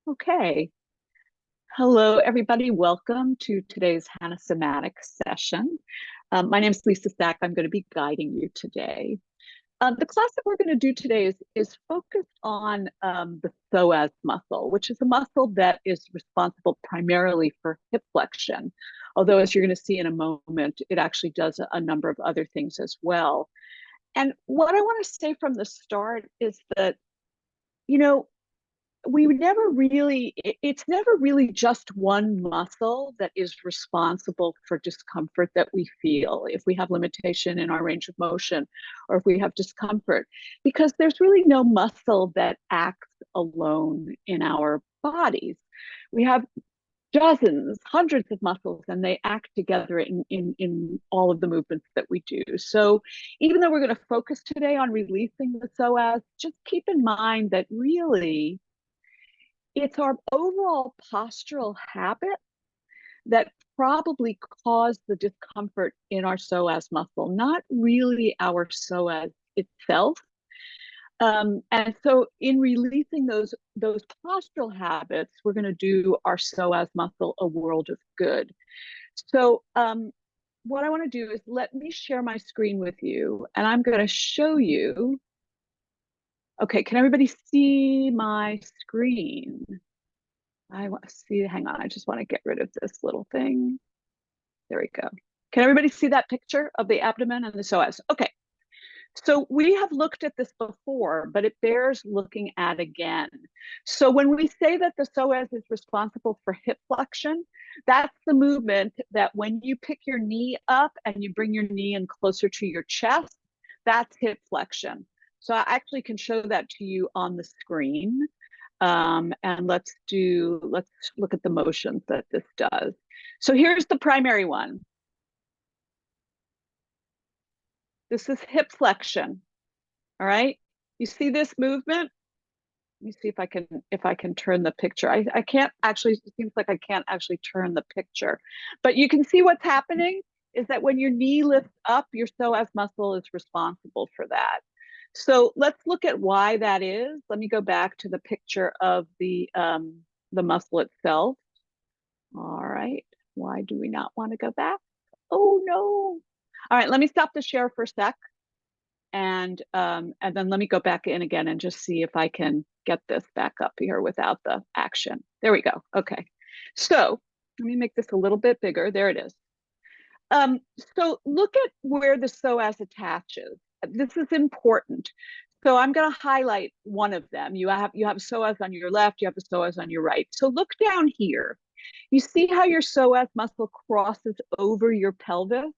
Okay. Hello, everybody. Welcome to today's Hanna Somatic session. My name is Lisa Sack. I'm going to be guiding you today. The class that we're going to do today is focused on the psoas muscle, which is a muscle that is responsible primarily for hip flexion. Although, as you're going to see in a moment, it actually does a number of other things as well. And what I want to say from the start is that, you know, it's never really just one muscle that is responsible for discomfort that we feel if we have limitation in our range of motion or if we have discomfort, because there's really no muscle that acts alone in our bodies. We have dozens, hundreds of muscles, and they act together in all of the movements that we do. So even though we're going to focus today on releasing the psoas, just keep in mind that really it's our overall postural habit that probably caused the discomfort in our psoas muscle, not really our psoas itself. And so in releasing those postural habits, we're going to do our psoas muscle a world of good. So what I want to do is let me share my screen with you, and I'm going to show you. Okay, can everybody see my screen? I want to see, hang on, I just want to get rid of this little thing. There we go. Can everybody see that picture of the abdomen and the psoas? Okay, so we have looked at this before, but it bears looking at again. So when we say that the psoas is responsible for hip flexion, that's the movement that when you pick your knee up and you bring your knee in closer to your chest, that's hip flexion. So I actually can show that to you on the screen. And let's look at the motions that this does. So here's the primary one. This is hip flexion. All right. You see this movement? Let me see if I can turn the picture. I can't actually, it seems like I can't actually turn the picture. But you can see what's happening is that when your knee lifts up, your psoas muscle is responsible for that. So let's look at why that is. Let me go back to the picture of the muscle itself. All right. Why do we not want to go back? Oh no. All right, let me stop the share for a sec. And then let me go back in again and just see if I can get this back up here without the action. There we go. Okay. So let me make this a little bit bigger. There it is. So look at where the psoas attaches. This is important. So I'm going to highlight one of them. You have psoas on your left, you have a psoas on your right. So look down here. You see how your psoas muscle crosses over your pelvis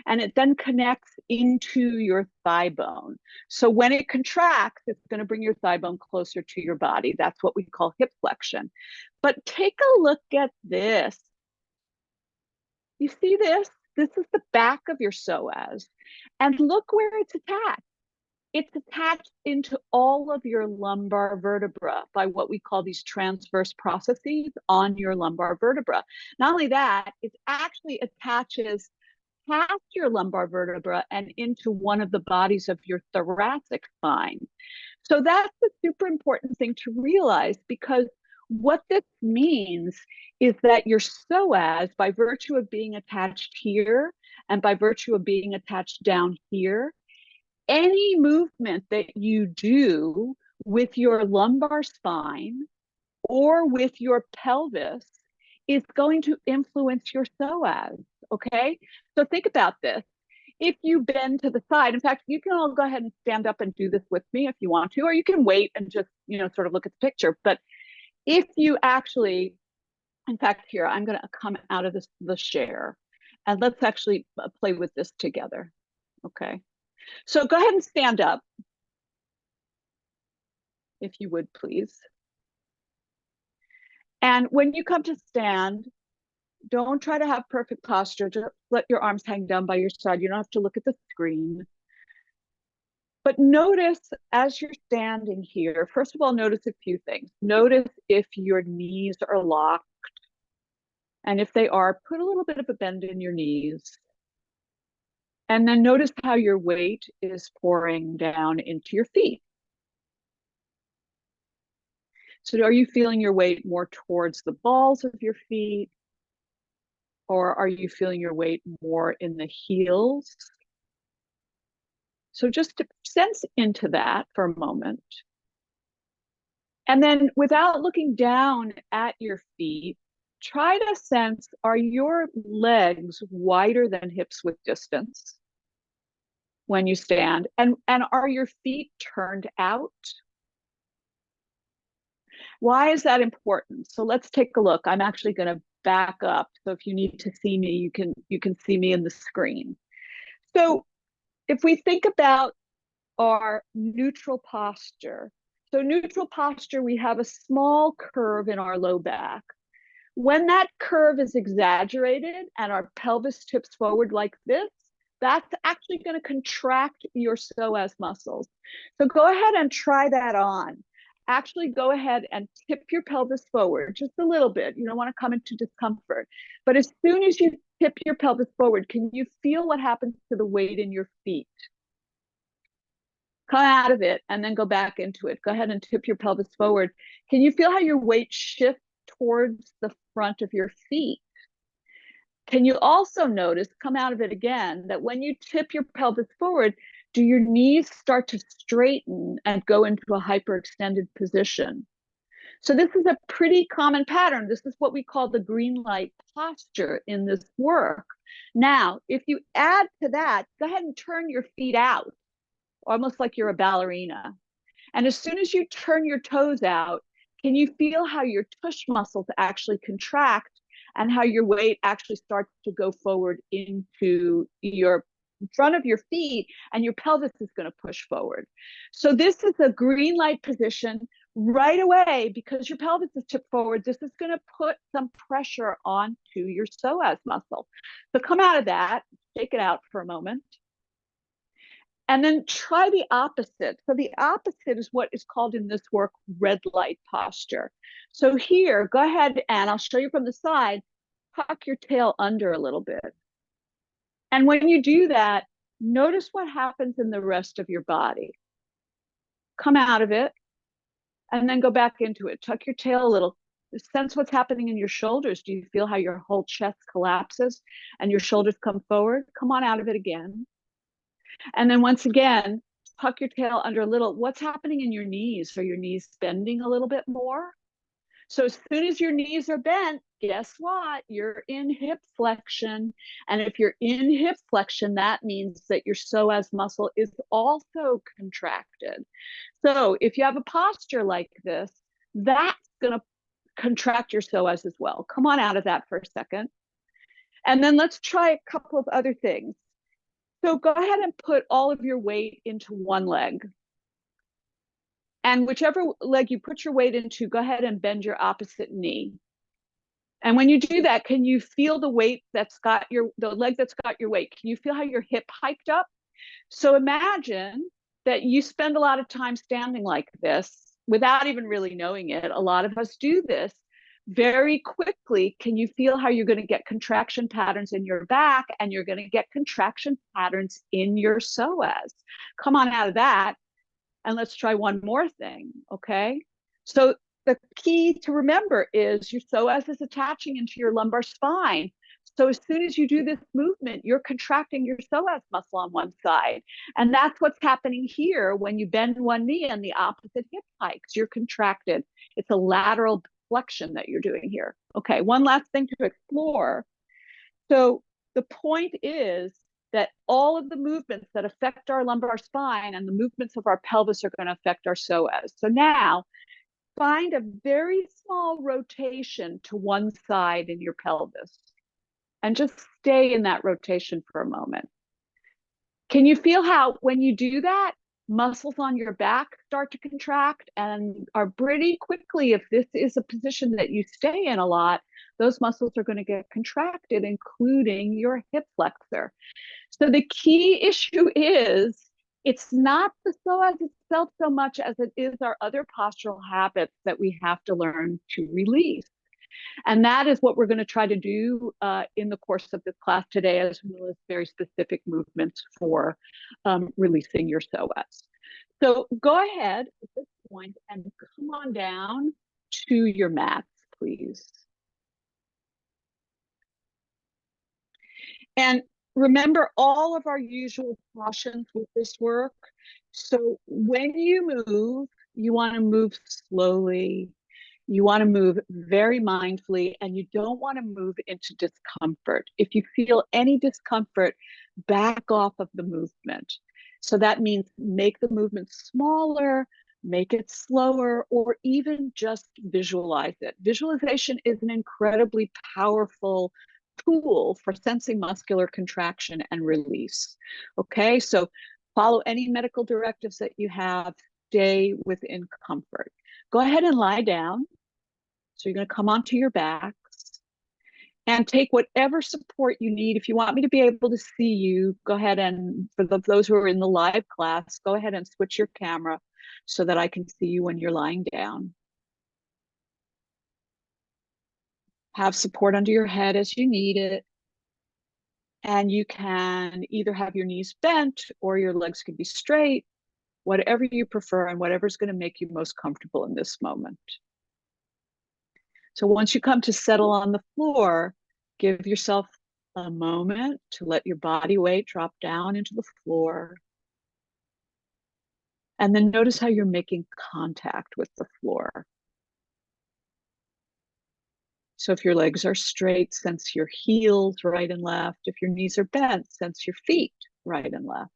and it then connects into your thigh bone. So when it contracts, it's going to bring your thigh bone closer to your body. That's what we call hip flexion. But take a look at this. You see this? This is the back of your psoas. And look where it's attached. It's attached into all of your lumbar vertebra by what we call these transverse processes on your lumbar vertebra. Not only that, it actually attaches past your lumbar vertebra and into one of the bodies of your thoracic spine. So that's a super important thing to realize, because what this means is that your psoas, by virtue of being attached here and by virtue of being attached down here, any movement that you do with your lumbar spine or with your pelvis is going to influence your psoas. Okay, so think about this. If you bend to the side, in fact, you can all go ahead and stand up and do this with me if you want to, or you can wait and just, sort of look at the picture. But if you actually, in fact, here, I'm going to come out of the share and let's actually play with this together. Okay. So go ahead and stand up, if you would, please. And when you come to stand, don't try to have perfect posture. Just let your arms hang down by your side. You don't have to look at the screen. But notice as you're standing here, first of all, notice a few things. Notice if your knees are locked. And if they are, put a little bit of a bend in your knees. And then notice how your weight is pouring down into your feet. So are you feeling your weight more towards the balls of your feet, or are you feeling your weight more in the heels? So just to sense into that for a moment. And then without looking down at your feet, try to sense, are your legs wider than hips width distance when you stand? And are your feet turned out? Why is that important? So let's take a look. I'm actually going to back up. So if you need to see me, you can see me in the screen. So if we think about our neutral posture, so neutral posture, we have a small curve in our low back. When that curve is exaggerated and our pelvis tips forward like this, that's actually going to contract your psoas muscles. So go ahead and try that on. Actually, go ahead and tip your pelvis forward just a little bit. You don't want to come into discomfort. But as soon as you tip your pelvis forward, can you feel what happens to the weight in your feet? Come out of it and then go back into it. Go ahead and tip your pelvis forward. Can you feel how your weight shifts towards the front of your feet? Can you also notice, come out of it again, that when you tip your pelvis forward, do your knees start to straighten and go into a hyperextended position? So this is a pretty common pattern. This is what we call the green light posture in this work. Now, if you add to that, go ahead and turn your feet out, almost like you're a ballerina. And as soon as you turn your toes out, can you feel how your tush muscles actually contract and how your weight actually starts to go forward into your front of your feet and your pelvis is going to push forward? So this is a green light position right away because your pelvis is tipped forward. This is going to put some pressure onto your psoas muscle. So come out of that, shake it out for a moment. And then try the opposite. So the opposite is what is called in this work red light posture. So here, go ahead and I'll show you from the side, tuck your tail under a little bit. And when you do that, notice what happens in the rest of your body. Come out of it and then go back into it. Tuck your tail a little. Sense what's happening in your shoulders. Do you feel how your whole chest collapses and your shoulders come forward? Come on out of it again. And then once again, tuck your tail under a little. What's happening in your knees? Are your knees bending a little bit more? So as soon as your knees are bent, guess what? You're in hip flexion. And if you're in hip flexion, that means that your psoas muscle is also contracted. So if you have a posture like this, that's going to contract your psoas as well. Come on out of that for a second. And then let's try a couple of other things. So go ahead and put all of your weight into one leg. And whichever leg you put your weight into, go ahead and bend your opposite knee. And when you do that, can you feel the weight that's got the leg that's got your weight? Can you feel how your hip hiked up? So imagine that you spend a lot of time standing like this without even really knowing it. A lot of us do this. Very quickly, can you feel how you're going to get contraction patterns in your back and you're going to get contraction patterns in your psoas? Come on out of that. And let's try one more thing, okay? So the key to remember is your psoas is attaching into your lumbar spine. So as soon as you do this movement, you're contracting your psoas muscle on one side. And that's what's happening here when you bend one knee and the opposite hip hikes. You're contracted. It's a lateral flexion that you're doing here. Okay, one last thing to explore. So the point is that all of the movements that affect our lumbar spine and the movements of our pelvis are going to affect our psoas. So now find a very small rotation to one side in your pelvis and just stay in that rotation for a moment. Can you feel how when you do that, muscles on your back start to contract and are pretty quickly, if this is a position that you stay in a lot, those muscles are going to get contracted, including your hip flexor. So the key issue is it's not the psoas itself so much as it is our other postural habits that we have to learn to release. And that is what we're going to try to do in the course of this class today, as well as very specific movements for releasing your psoas. So go ahead at this point and come on down to your mats, please. And remember all of our usual cautions with this work. So when you move, you want to move slowly. You want to move very mindfully, and you don't want to move into discomfort. If you feel any discomfort, back off of the movement. So that means make the movement smaller, make it slower, or even just visualize it. Visualization is an incredibly powerful tool for sensing muscular contraction and release. Okay, so follow any medical directives that you have, stay within comfort. Go ahead and lie down. So you're going to come onto your backs and take whatever support you need. If you want me to be able to see you, go ahead and, for those who are in the live class, go ahead and switch your camera so that I can see you when you're lying down. Have support under your head as you need it. And you can either have your knees bent or your legs can be straight, whatever you prefer and whatever's going to make you most comfortable in this moment. So once you come to settle on the floor, give yourself a moment to let your body weight drop down into the floor. And then notice how you're making contact with the floor. So if your legs are straight, sense your heels right and left. If your knees are bent, sense your feet right and left.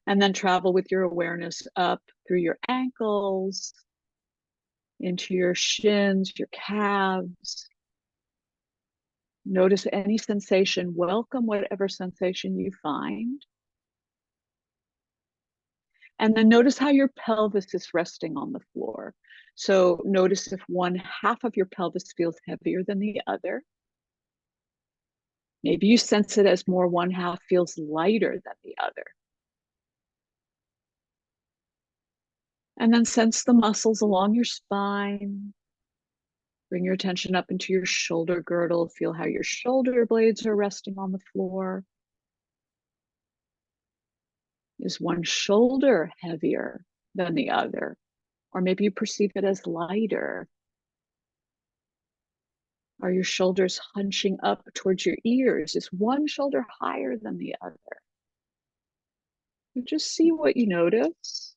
And then travel with your awareness up through your ankles, into your shins, your calves. Notice any sensation, welcome whatever sensation you find. And then notice how your pelvis is resting on the floor. So notice if one half of your pelvis feels heavier than the other. Maybe you sense it as more one half feels lighter than the other. And then sense the muscles along your spine. Bring your attention up into your shoulder girdle. Feel how your shoulder blades are resting on the floor. Is one shoulder heavier than the other? Or maybe you perceive it as lighter. Are your shoulders hunching up towards your ears? Is one shoulder higher than the other? You just see what you notice.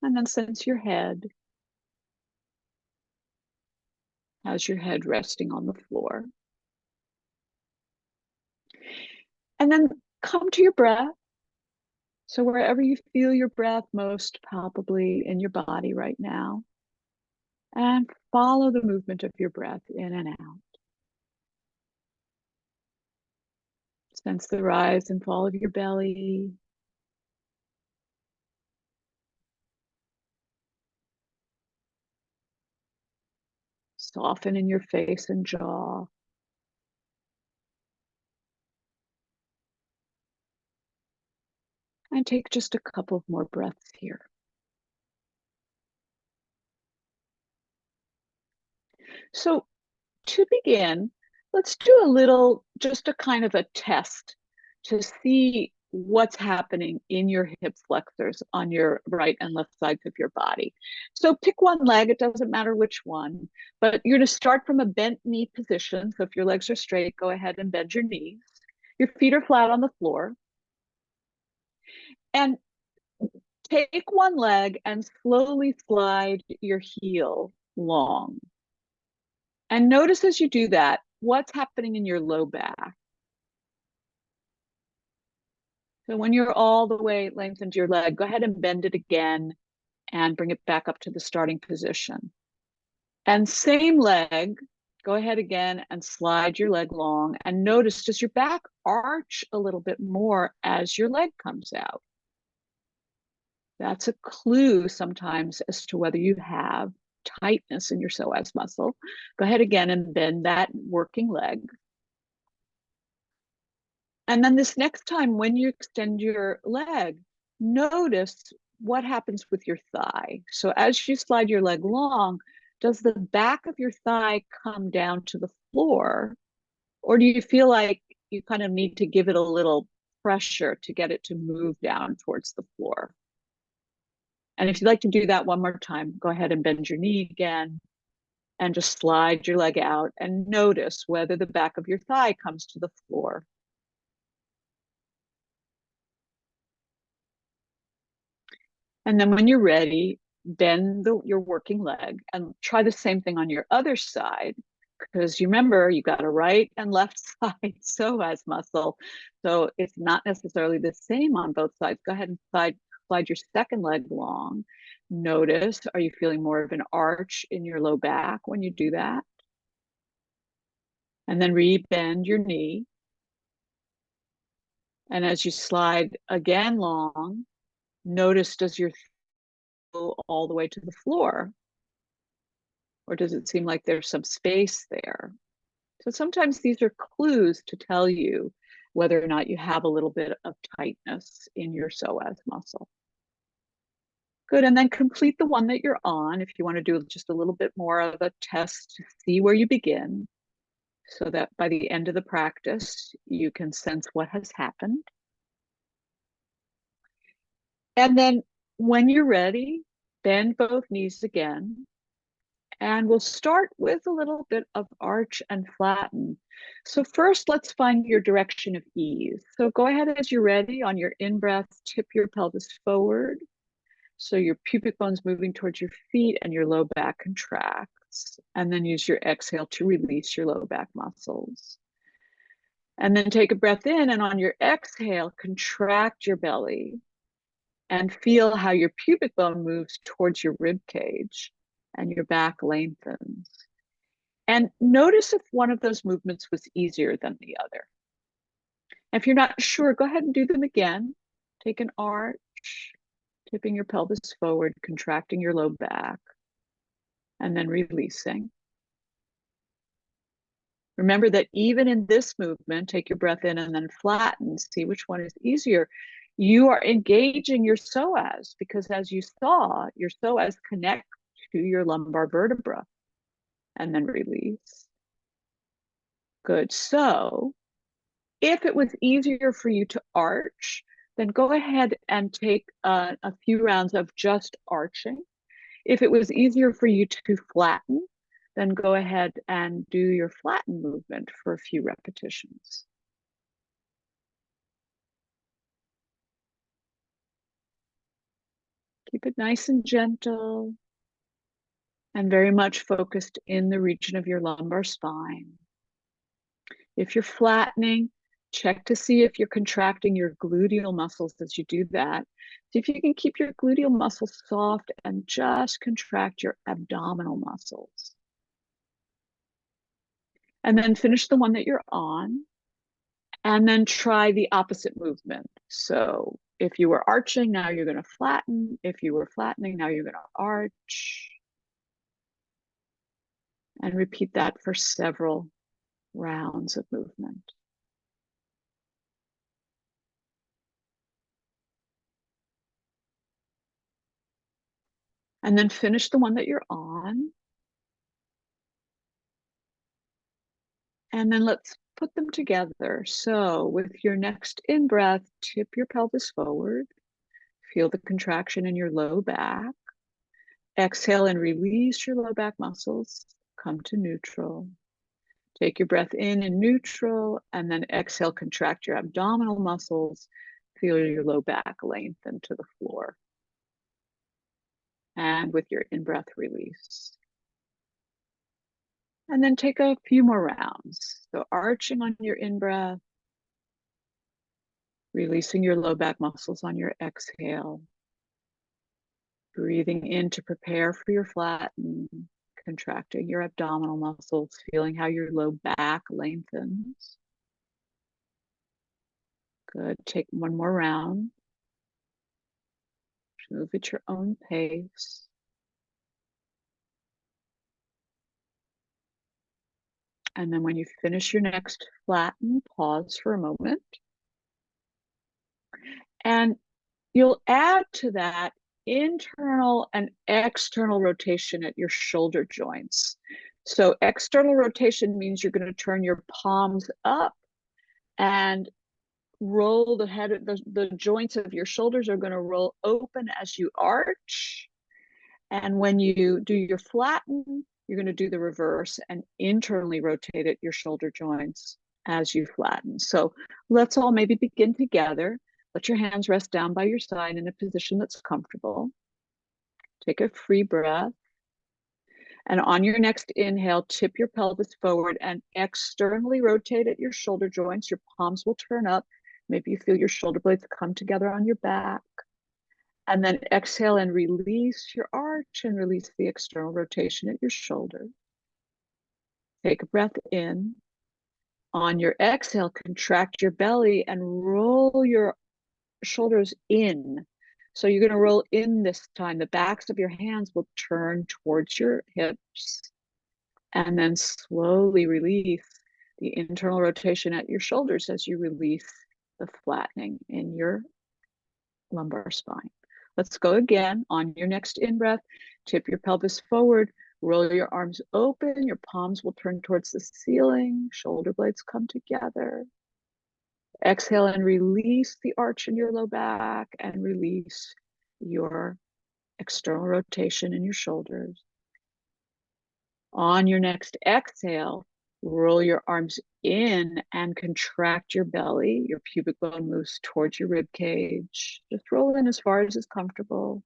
And then sense your head. How's your head resting on the floor? And then come to your breath. So wherever you feel your breath most palpably in your body right now, and follow the movement of your breath in and out. Sense the rise and fall of your belly. Soften in your face and jaw. And take just a couple more breaths here. So to begin, let's do a little, just a kind of a test to see what's happening in your hip flexors on your right and left sides of your body. So pick one leg, it doesn't matter which one, but you're going to start from a bent knee position. So if your legs are straight, go ahead and bend your knees. Your feet are flat on the floor. And take one leg and slowly slide your heel long. And notice as you do that, what's happening in your low back. So when you're all the way lengthened your leg, go ahead and bend it again and bring it back up to the starting position. And same leg, go ahead again and slide your leg long. And notice, does your back arch a little bit more as your leg comes out? That's a clue sometimes as to whether you have tightness in your psoas muscle. Go ahead again and bend that working leg. And then this next time when you extend your leg, notice what happens with your thigh. So as you slide your leg long, does the back of your thigh come down to the floor? Or do you feel like you kind of need to give it a little pressure to get it to move down towards the floor? And if you'd like to do that one more time, go ahead and bend your knee again and just slide your leg out and notice whether the back of your thigh comes to the floor. And then when you're ready, bend your working leg and try the same thing on your other side, because you remember you got a right and left side psoas muscle. So it's not necessarily the same on both sides. Go ahead and slide your second leg long. Notice, are you feeling more of an arch in your low back when you do that? And then re-bend your knee. And as you slide again long, notice, does your go all the way to the floor? Or does it seem like there's some space there? So sometimes these are clues to tell you whether or not you have a little bit of tightness in your psoas muscle. Good, and then complete the one that you're on if you want to do just a little bit more of a test to see where you begin, so that by the end of the practice, you can sense what has happened. And then when you're ready, bend both knees again. And we'll start with a little bit of arch and flatten. So first, let's find your direction of ease. So go ahead as you're ready. On your in-breath, tip your pelvis forward. So your pubic bone's moving towards your feet and your low back contracts. And then use your exhale to release your low back muscles. And then take a breath in, and on your exhale, contract your belly and feel how your pubic bone moves towards your rib cage and your back lengthens. And notice if one of those movements was easier than the other. If you're not sure, go ahead and do them again. Take an arch, tipping your pelvis forward, contracting your low back, and then releasing. Remember that even in this movement, take your breath in and then flatten. See which one is easier. You are engaging your psoas because, as you saw, your psoas connect to your lumbar vertebra, and then release. Good. So if it was easier for you to arch, then go ahead and take a few rounds of just arching. If it was easier for you to flatten, then go ahead and do your flatten movement for a few repetitions. Keep it nice and gentle and very much focused in the region of your lumbar spine. If you're flattening, check to see if you're contracting your gluteal muscles as you do that. See if you can keep your gluteal muscles soft and just contract your abdominal muscles. And then finish the one that you're on, and then try the opposite movement. So if you were arching, now you're going to flatten. If you were flattening, now you're going to arch. And repeat that for several rounds of movement. And then finish the one that you're on. And then let's put them together. So with your next in-breath, tip your pelvis forward. Feel the contraction in your low back. Exhale and release your low back muscles. Come to neutral. Take your breath in neutral, and then exhale, contract your abdominal muscles. Feel your low back lengthen to the floor. And with your in-breath, release. And then take a few more rounds. So arching on your in-breath, releasing your low back muscles on your exhale. Breathing in to prepare for your flatten, contracting your abdominal muscles, feeling how your low back lengthens. Good. Take one more round. Move at your own pace. And then when you finish your next flatten, pause for a moment. And you'll add to that internal and external rotation at your shoulder joints. So external rotation means you're going to turn your palms up and roll the head, the joints of your shoulders are going to roll open as you arch. And when you do your flatten, you're going to do the reverse and internally rotate at your shoulder joints as you flatten. So let's all maybe begin together. Let your hands rest down by your side in a position that's comfortable. Take a free breath. And on your next inhale, tip your pelvis forward and externally rotate at your shoulder joints. Your palms will turn up. Maybe you feel your shoulder blades come together on your back. And then exhale and release your arch and release the external rotation at your shoulder. Take a breath in. On your exhale, contract your belly and roll your shoulders in. So you're going to roll in this time. The backs of your hands will turn towards your hips. And then slowly release the internal rotation at your shoulders as you release the flattening in your lumbar spine. Let's go again. On your next in-breath, tip your pelvis forward, roll your arms open, your palms will turn towards the ceiling, shoulder blades come together. Exhale and release the arch in your low back and release your external rotation in your shoulders. On your next exhale, roll your arms in and contract your belly. Your pubic bone moves towards your rib cage. Just roll in as far as is comfortable.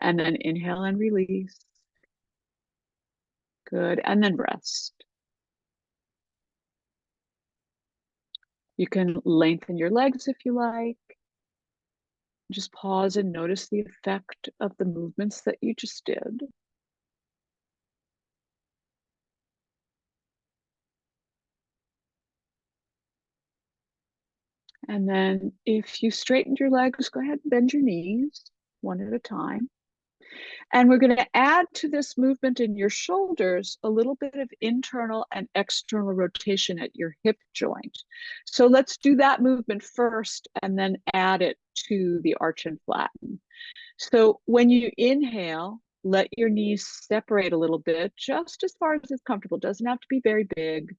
And then inhale and release. Good. And then rest. You can lengthen your legs if you like. Just pause and notice the effect of the movements that you just did. And then if you straightened your legs, go ahead and bend your knees one at a time. And we're going to add to this movement in your shoulders a little bit of internal and external rotation at your hip joint. So let's do that movement first and then add it to the arch and flatten. So when you inhale, let your knees separate a little bit, just as far as is comfortable. Doesn't have to be very big.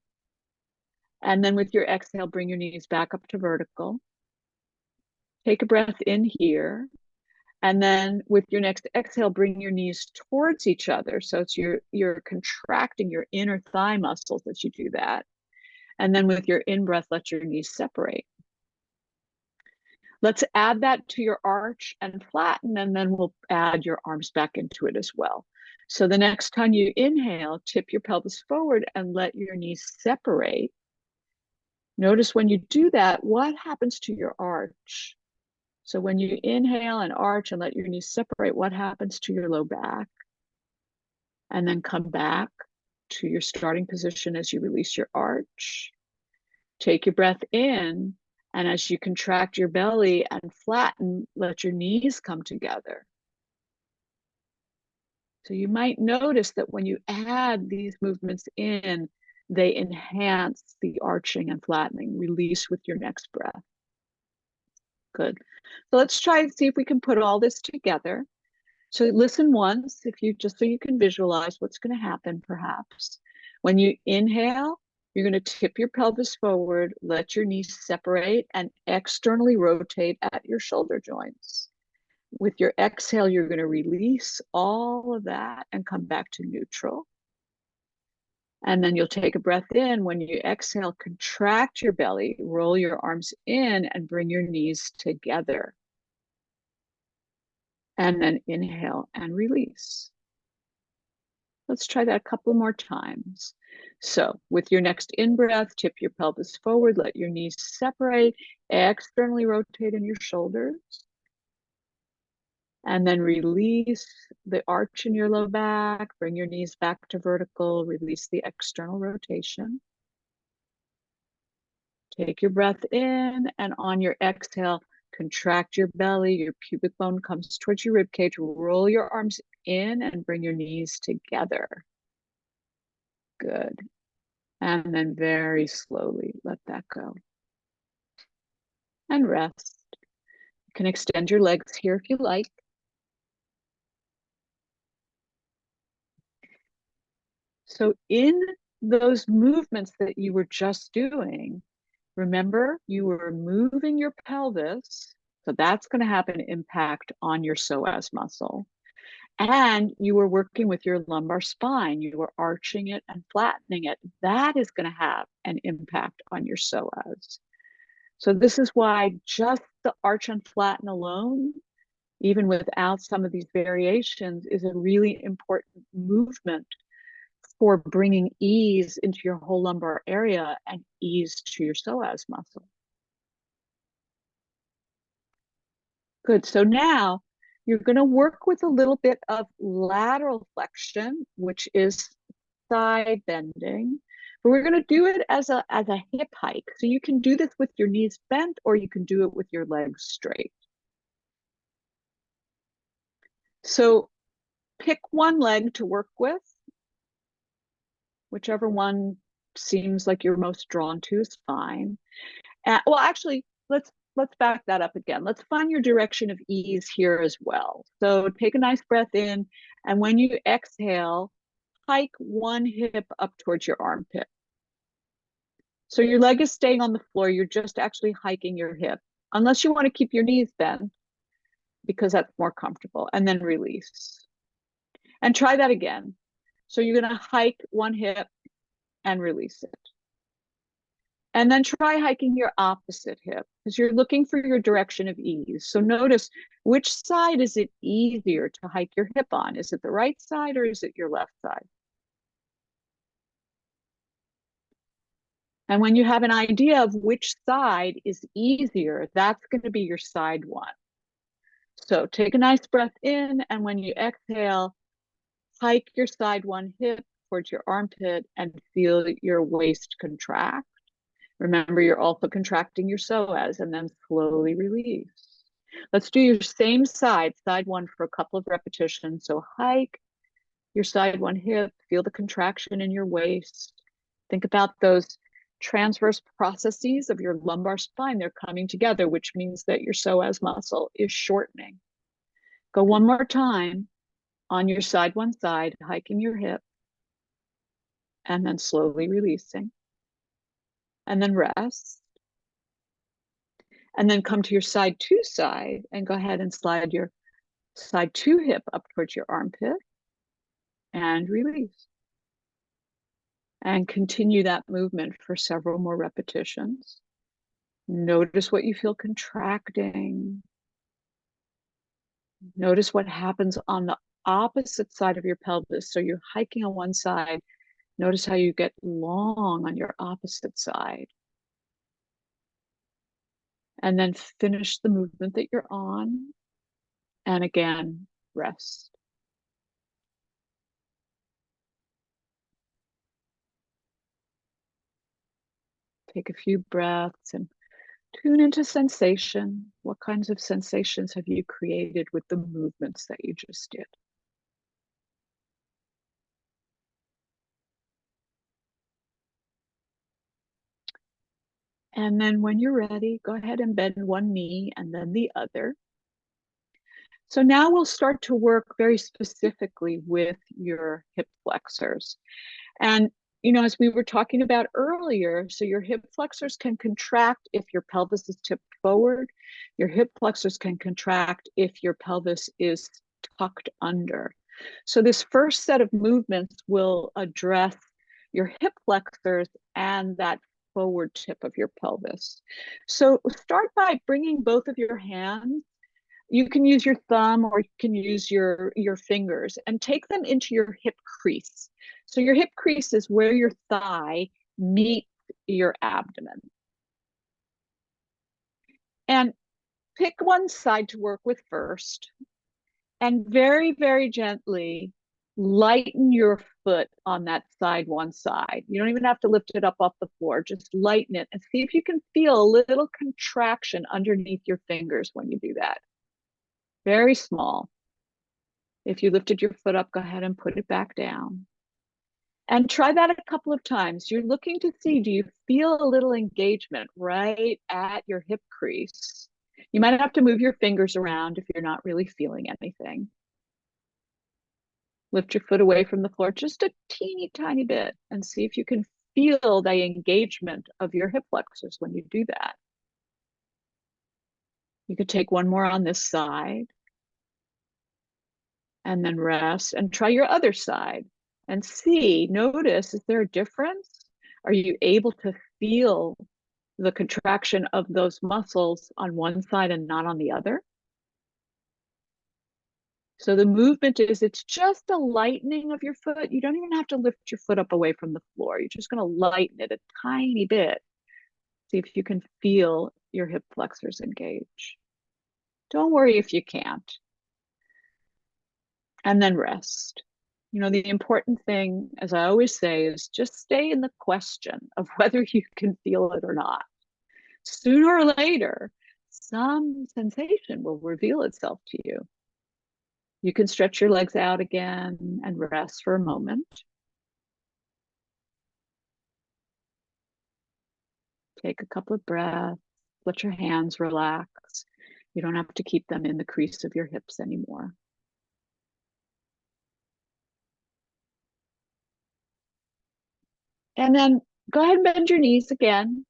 And then with your exhale, bring your knees back up to vertical. Take a breath in here. And then with your next exhale, bring your knees towards each other. So it's you're contracting your inner thigh muscles as you do that. And then with your in-breath, let your knees separate. Let's add that to your arch and flatten, and then we'll add your arms back into it as well. So the next time you inhale, tip your pelvis forward and let your knees separate. Notice when you do that, what happens to your arch? So when you inhale and arch and let your knees separate, what happens to your low back? And then come back to your starting position as you release your arch. Take your breath in, and as you contract your belly and flatten, let your knees come together. So you might notice that when you add these movements in, they enhance the arching and flattening. Release with your next breath. Good. So let's try and see if we can put all this together. So listen once, if you just so you can visualize what's going to happen, perhaps. When you inhale, you're going to tip your pelvis forward, let your knees separate, and externally rotate at your shoulder joints. With your exhale, you're going to release all of that and come back to neutral. And then you'll take a breath in. When you exhale, contract your belly, roll your arms in, and bring your knees together. And then inhale and release. Let's try that a couple more times. So with your next in-breath, tip your pelvis forward, let your knees separate, externally rotate in your shoulders. And then release the arch in your low back, bring your knees back to vertical, release the external rotation. Take your breath in, and on your exhale, contract your belly, your pubic bone comes towards your rib cage, roll your arms in and bring your knees together. Good. And then very slowly let that go. And rest. You can extend your legs here if you like. So in those movements that you were just doing, Remember, you were moving your pelvis, so that's going to have an impact on your psoas muscle. And you were working with your lumbar spine. You were arching it and flattening it. That is going to have an impact on your psoas. So this is why just the arch and flatten alone, even without some of these variations, is a really important movement for bringing ease into your whole lumbar area and ease to your psoas muscle. Good. So now you're going to work with a little bit of lateral flexion, which is side bending, but we're going to do it as a hip hike. So you can do this with your knees bent, or you can do it with your legs straight. So pick one leg to work with. Whichever one seems like you're most drawn to is fine. Well, actually, let's back that up again. Let's find your direction of ease here as well. So take a nice breath in, and when you exhale, hike one hip up towards your armpit. So your leg is staying on the floor. You're just actually hiking your hip, unless you want to keep your knees bent, because that's more comfortable, and then release. And try that again. So you're going to hike one hip and release it. And then try hiking your opposite hip, because you're looking for your direction of ease. So notice, which side is it easier to hike your hip on? Is it the right side or is it your left side? And when you have an idea of which side is easier, that's going to be your side one. So take a nice breath in, and when you exhale, hike your side one hip towards your armpit and feel your waist contract. Remember, you're also contracting your psoas, and then slowly release. Let's do your same side one for a couple of repetitions. So hike your side one hip, feel the contraction in your waist. Think about those transverse processes of your lumbar spine. They're coming together, which means that your psoas muscle is shortening. Go one more time on your side one side, hiking your hip, and then slowly releasing. And then rest. And then come to your side two side and go ahead and slide your side two hip up towards your armpit and release. And continue that movement for several more repetitions. Notice what you feel contracting. Notice what happens on the opposite side of your pelvis. So you're hiking on one side. Notice how you get long on your opposite side. And then finish the movement that you're on. And again, rest. Take a few breaths and tune into sensation. What kinds of sensations have you created with the movements that you just did? And then when you're ready, go ahead and bend one knee and then the other. So now we'll start to work very specifically with your hip flexors. And, you know, as we were talking about earlier, so your hip flexors can contract if your pelvis is tipped forward. Your hip flexors can contract if your pelvis is tucked under. So this first set of movements will address your hip flexors and that forward tip of your pelvis. So start by bringing both of your hands. You can use your thumb or you can use your fingers and take them into your hip crease. So your hip crease is where your thigh meets your abdomen. And pick one side to work with first, and very, very gently lighten your foot on that side one side. You don't even have to lift it up off the floor. Just lighten it and see if you can feel a little contraction underneath your fingers when you do that. Very small. If you lifted your foot up, go ahead and put it back down. And try that a couple of times. You're looking to see, do you feel a little engagement right at your hip crease? You might have to move your fingers around if you're not really feeling anything. Lift your foot away from the floor just a teeny tiny bit and see if you can feel the engagement of your hip flexors when you do that. You could take one more on this side and then rest and try your other side and see, notice, is there a difference? Are you able to feel the contraction of those muscles on one side and not on the other? So the movement is, it's just a lightening of your foot. You don't even have to lift your foot up away from the floor. You're just going to lighten it a tiny bit. See if you can feel your hip flexors engage. Don't worry if you can't. And then rest. You know, the important thing, as I always say, is just stay in the question of whether you can feel it or not. Sooner or later, some sensation will reveal itself to you. You can stretch your legs out again and rest for a moment. Take a couple of breaths, let your hands relax. You don't have to keep them in the crease of your hips anymore. And then go ahead and bend your knees again.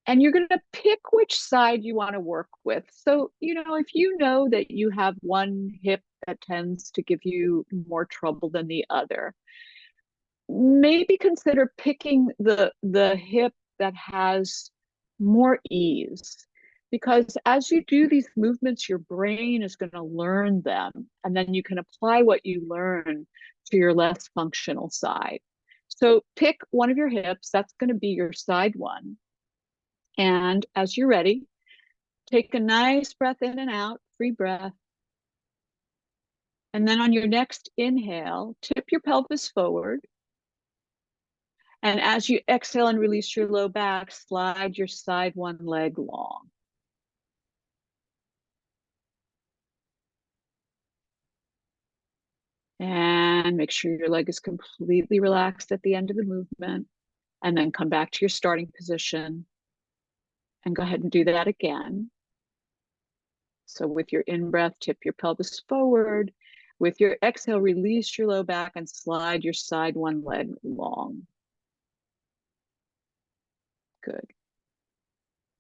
And you're going to pick which side you want to work with. So, you know, if you know that you have one hip that tends to give you more trouble than the other, maybe consider picking the hip that has more ease. Because as you do these movements, your brain is going to learn them. And then you can apply what you learn to your less functional side. So pick one of your hips. That's going to be your side one. And as you're ready, take a nice breath in and out, free breath. And then on your next inhale, tip your pelvis forward. And as you exhale and release your low back, slide your side one leg long. And make sure your leg is completely relaxed at the end of the movement. And then come back to your starting position. And go ahead and do that again. So with your in-breath, tip your pelvis forward. With your exhale, release your low back and slide your side one leg long. Good.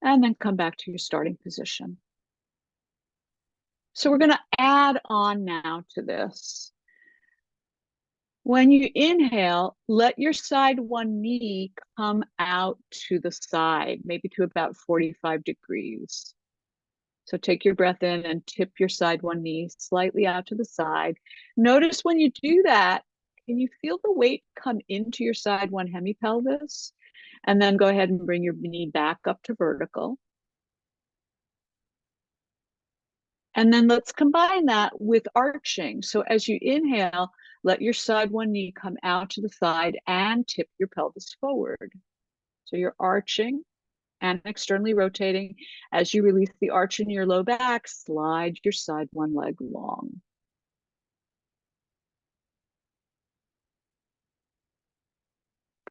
And then come back to your starting position. So we're going to add on now to this. When you inhale, let your side one knee come out to the side, maybe to about 45 degrees. So take your breath in and tip your side one knee slightly out to the side. Notice when you do that, can you feel the weight come into your side one hemipelvis? And then go ahead and bring your knee back up to vertical. And then let's combine that with arching. So as you inhale, let your side one knee come out to the side and tip your pelvis forward. So you're arching and externally rotating. As you release the arch in your low back, slide your side one leg long.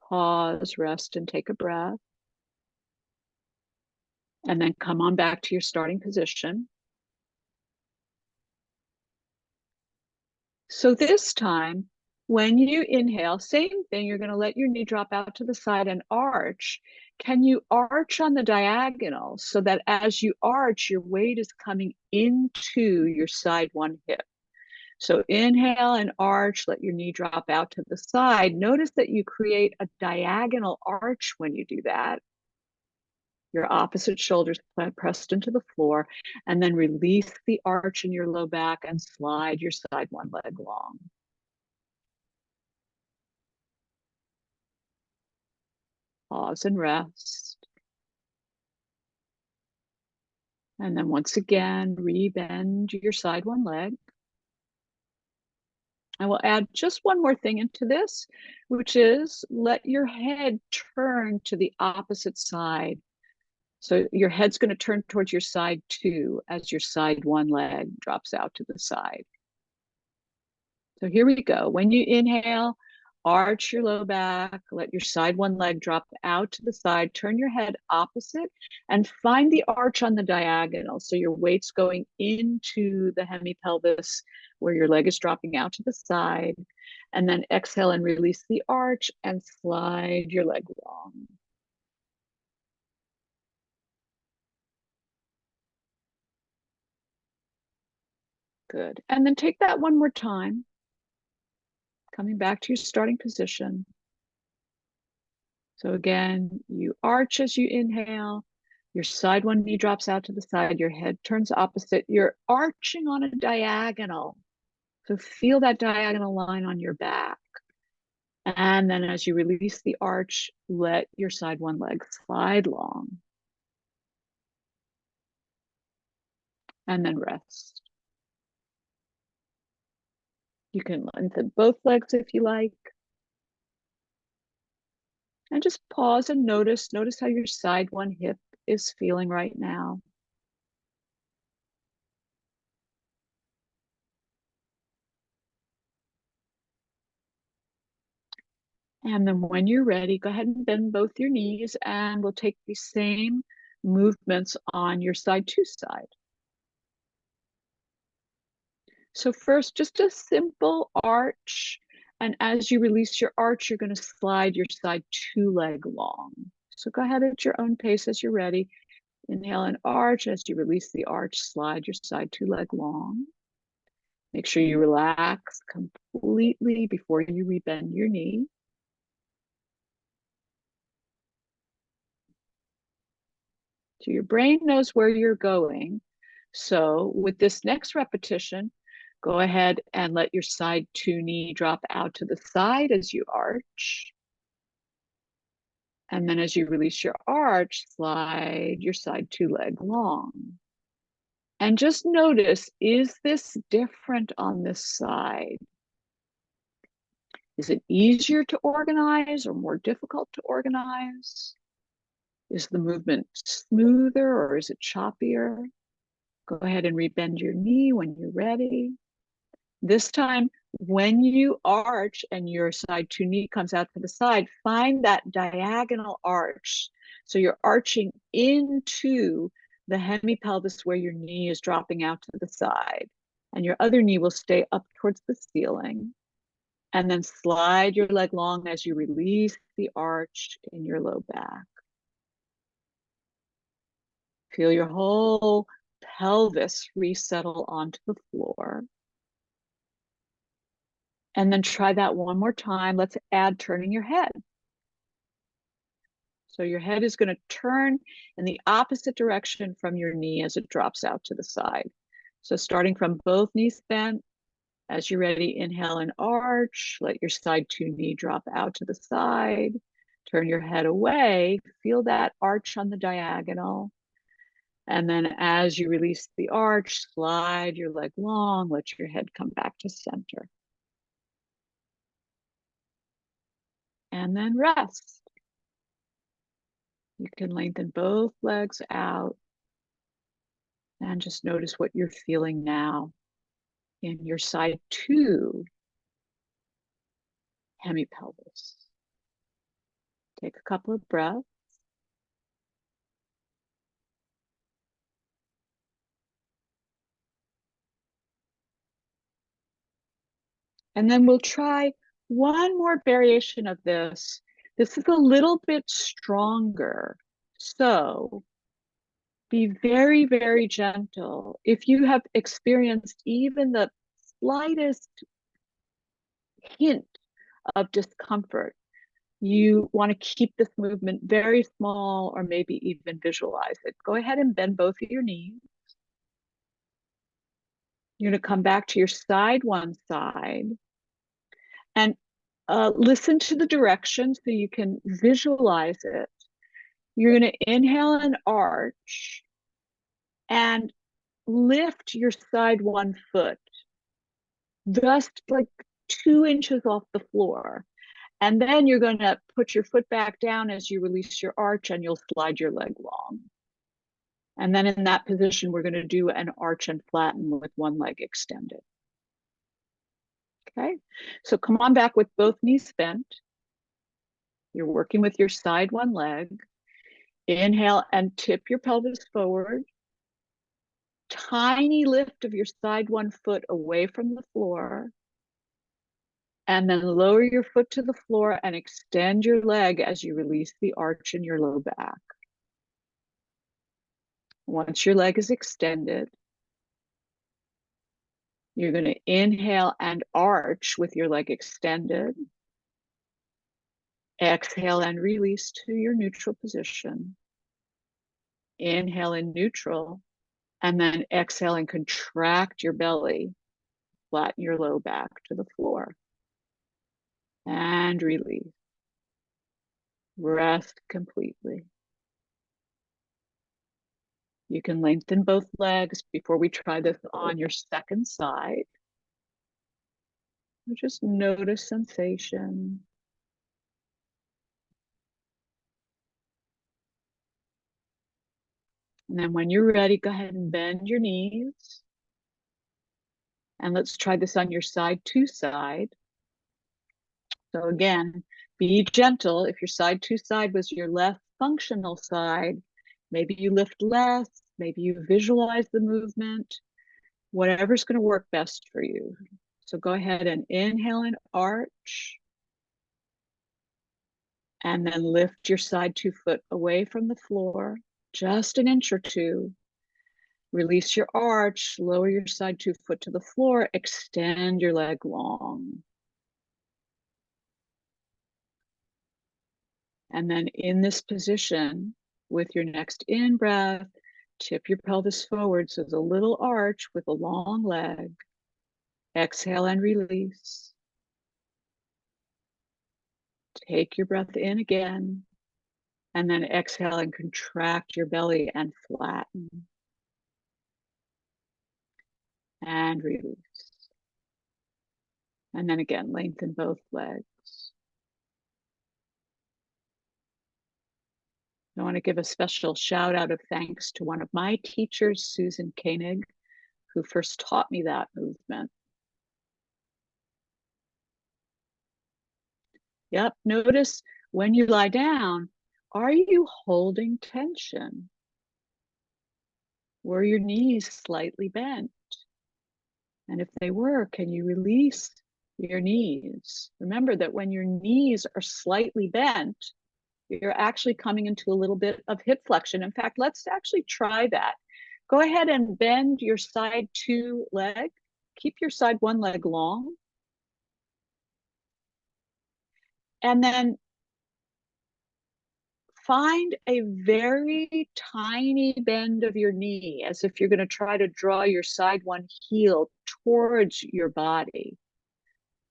Pause, rest, and take a breath. And then come on back to your starting position. So this time, when you inhale, same thing, you're going to let your knee drop out to the side and arch. Can you arch on the diagonal so that as you arch, your weight is coming into your side one hip? So inhale and arch, let your knee drop out to the side. Notice that you create a diagonal arch when you do that. Your opposite shoulders pressed into the floor, and then release the arch in your low back and slide your side one leg long. Pause and rest. And then once again, rebend your side one leg. I will add just one more thing into this, which is let your head turn to the opposite side. So your head's going to turn towards your side two as your side one leg drops out to the side. So here we go. When you inhale, arch your low back, let your side one leg drop out to the side, turn your head opposite, and find the arch on the diagonal. So your weight's going into the hemipelvis where your leg is dropping out to the side. And then exhale and release the arch and slide your leg long. Good. And then take that one more time. Coming back to your starting position. So again, you arch as you inhale, your side one knee drops out to the side, your head turns opposite, you're arching on a diagonal. So feel that diagonal line on your back. And then as you release the arch, let your side one leg slide long. And then rest. You can lengthen both legs if you like. And just pause and notice how your side one hip is feeling right now. And then when you're ready, go ahead and bend both your knees and we'll take the same movements on your side two side. So first, just a simple arch. And as you release your arch, you're going to slide your side two leg long. So go ahead at your own pace as you're ready. Inhale and arch. As you release the arch, slide your side two leg long. Make sure you relax completely before you rebend your knee. So your brain knows where you're going. So with this next repetition, go ahead and let your side two knee drop out to the side as you arch. And then as you release your arch, slide your side two leg long. And just notice, is this different on this side? Is it easier to organize or more difficult to organize? Is the movement smoother or is it choppier? Go ahead and rebend your knee when you're ready. This time, when you arch and your side two knee comes out to the side, find that diagonal arch. So you're arching into the hemipelvis where your knee is dropping out to the side. And your other knee will stay up towards the ceiling. And then slide your leg long as you release the arch in your low back. Feel your whole pelvis resettle onto the floor. And then try that one more time. Let's add turning your head. So your head is going to turn in the opposite direction from your knee as it drops out to the side. So starting from both knees bent, as you're ready, inhale and arch. Let your side two knee drop out to the side. Turn your head away. Feel that arch on the diagonal. And then as you release the arch, slide your leg long. Let your head come back to center. And then rest. You can lengthen both legs out and just notice what you're feeling now in your side two hemipelvis. Take a couple of breaths. And then we'll try one more variation of this. This is a little bit stronger. So be very, very gentle. If you have experienced even the slightest hint of discomfort, you want to keep this movement very small or maybe even visualize it. Go ahead and bend both of your knees. You're going to come back to your side one side and listen to the direction so you can visualize it. You're going to inhale and arch and lift your side one foot, just like 2 inches off the floor. And then you're going to put your foot back down as you release your arch and you'll slide your leg long. And then in that position, we're going to do an arch and flatten with one leg extended. Okay, so come on back with both knees bent. You're working with your side one leg. Inhale and tip your pelvis forward. Tiny lift of your side one foot away from the floor. And then lower your foot to the floor and extend your leg as you release the arch in your low back. Once your leg is extended, you're going to inhale and arch with your leg extended. Exhale and release to your neutral position. Inhale in neutral, and then exhale and contract your belly. Flatten your low back to the floor. And release. Rest completely. You can lengthen both legs before we try this on your second side. Just notice sensation. And then when you're ready, go ahead and bend your knees. And let's try this on your side to side. So again, be gentle. If your side to side was your left functional side, maybe you lift less, maybe you visualize the movement, whatever's going to work best for you. So go ahead and inhale and arch. And then lift your side 2 foot away from the floor, just an inch or two. Release your arch, lower your side 2 foot to the floor, extend your leg long. And then in this position, with your next in-breath, tip your pelvis forward, so there's a little arch with a long leg. Exhale and release. Take your breath in again, and then exhale and contract your belly and flatten. And release. And then again, lengthen both legs. I want to give a special shout out of thanks to one of my teachers, Susan Koenig, who first taught me that movement. Yep, notice when you lie down, are you holding tension? Were your knees slightly bent? And if they were, can you release your knees? Remember that when your knees are slightly bent, you're actually coming into a little bit of hip flexion. In fact, let's actually try that. Go ahead and bend your side 2 leg. Keep your side 1 leg long. And then find a very tiny bend of your knee, as if you're going to try to draw your side 1 heel towards your body.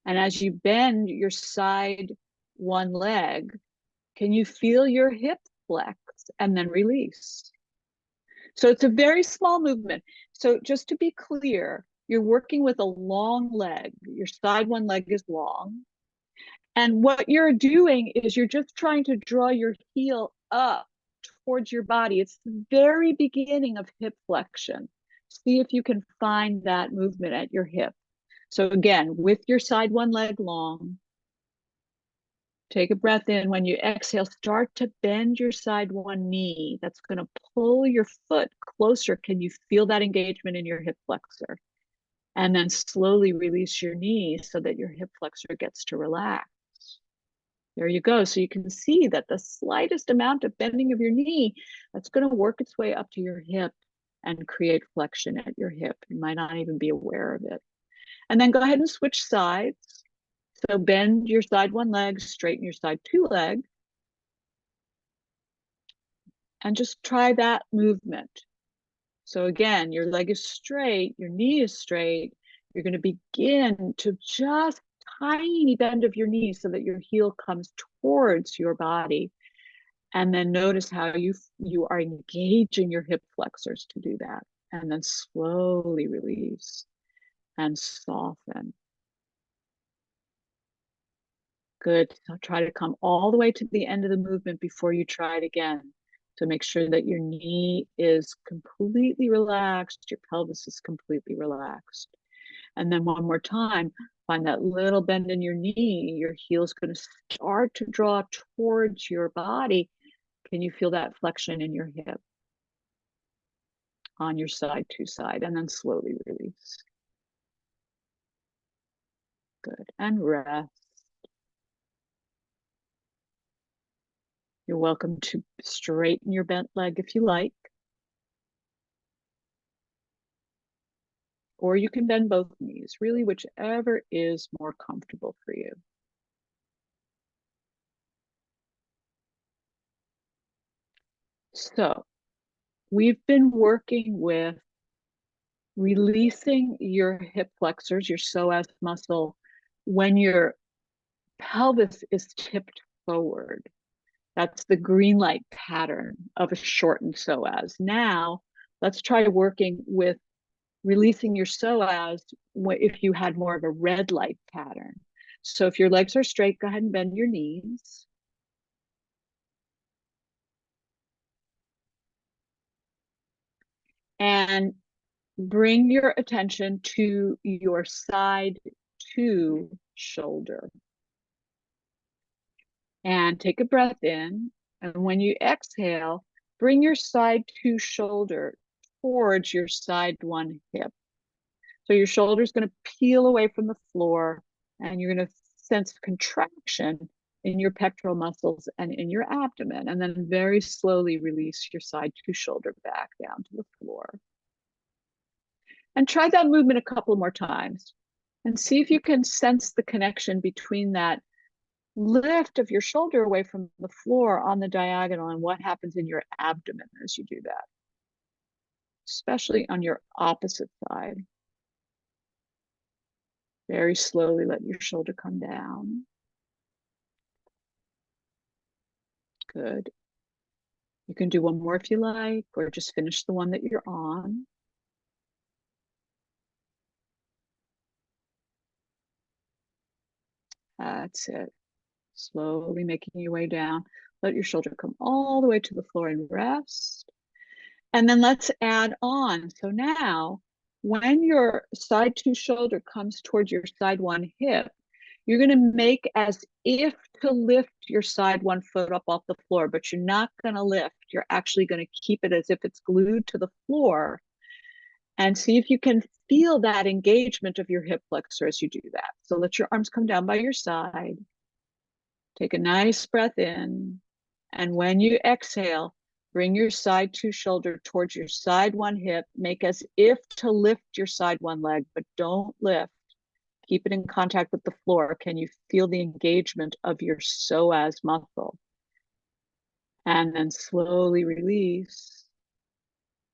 And as you bend your side 1 leg, can you feel your hip flex and then release? So it's a very small movement. So just to be clear, you're working with a long leg. Your side 1 leg is long. And what you're doing is you're just trying to draw your heel up towards your body. It's the very beginning of hip flexion. See if you can find that movement at your hip. So again, with your side 1 leg long, take a breath in. When you exhale, start to bend your side 1 knee. That's going to pull your foot closer. Can you feel that engagement in your hip flexor? And then slowly release your knee so that your hip flexor gets to relax. There you go. So you can see that the slightest amount of bending of your knee, that's going to work its way up to your hip and create flexion at your hip. You might not even be aware of it. And then go ahead and switch sides. So bend your side 1 leg, straighten your side 2 leg. And just try that movement. So again, your leg is straight, your knee is straight. You're going to begin to just tiny bend of your knee so that your heel comes towards your body. And then notice how you are engaging your hip flexors to do that. And then slowly release and soften. Good. So try to come all the way to the end of the movement before you try it again. So make sure that your knee is completely relaxed, your pelvis is completely relaxed. And then one more time, find that little bend in your knee. Your heel's going to start to draw towards your body. Can you feel that flexion in your hip on your side to side? And then slowly release. Good. And rest. You're welcome to straighten your bent leg if you like. Or you can bend both knees, really whichever is more comfortable for you. So we've been working with releasing your hip flexors, your psoas muscle, when your pelvis is tipped forward. That's the green light pattern of a shortened psoas. Now, let's try working with releasing your psoas if you had more of a red light pattern. So if your legs are straight, go ahead and bend your knees. And bring your attention to your side to shoulder. And take a breath in. And when you exhale, bring your side to shoulder towards your side one hip. So your shoulder is going to peel away from the floor, and you're going to sense contraction in your pectoral muscles and in your abdomen. And then very slowly release your side to shoulder back down to the floor. And try that movement a couple more times and see if you can sense the connection between that lift of your shoulder away from the floor on the diagonal and what happens in your abdomen as you do that, especially on your opposite side. Very slowly let your shoulder come down. Good. You can do one more if you like, or just finish the one that you're on. That's it. Slowly making your way down. Let your shoulder come all the way to the floor and rest. And then let's add on. So now, when your side two shoulder comes towards your side one hip, you're going to make as if to lift your side one foot up off the floor, but you're not going to lift. You're actually going to keep it as if it's glued to the floor. And see if you can feel that engagement of your hip flexor as you do that. So let your arms come down by your side. Take a nice breath in. And when you exhale, bring your side two shoulder towards your side one hip. Make as if to lift your side one leg, but don't lift. Keep it in contact with the floor. Can you feel the engagement of your psoas muscle? And then slowly release.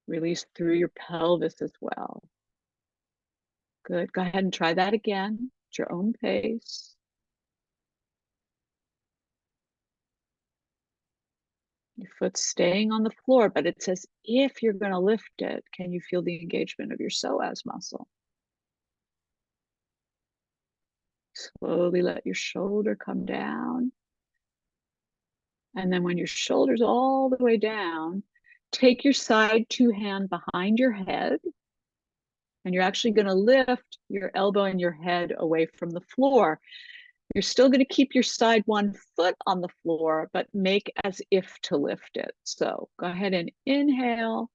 Release through your pelvis as well. Good. Go ahead and try that again at your own pace. Your foot's staying on the floor, but it's as if you're going to lift it. Can you feel the engagement of your psoas muscle? Slowly let your shoulder come down. And then when your shoulder's all the way down, take your side two hand behind your head. And you're actually going to lift your elbow and your head away from the floor. You're still going to keep your side one foot on the floor, but make as if to lift it. So go ahead and inhale.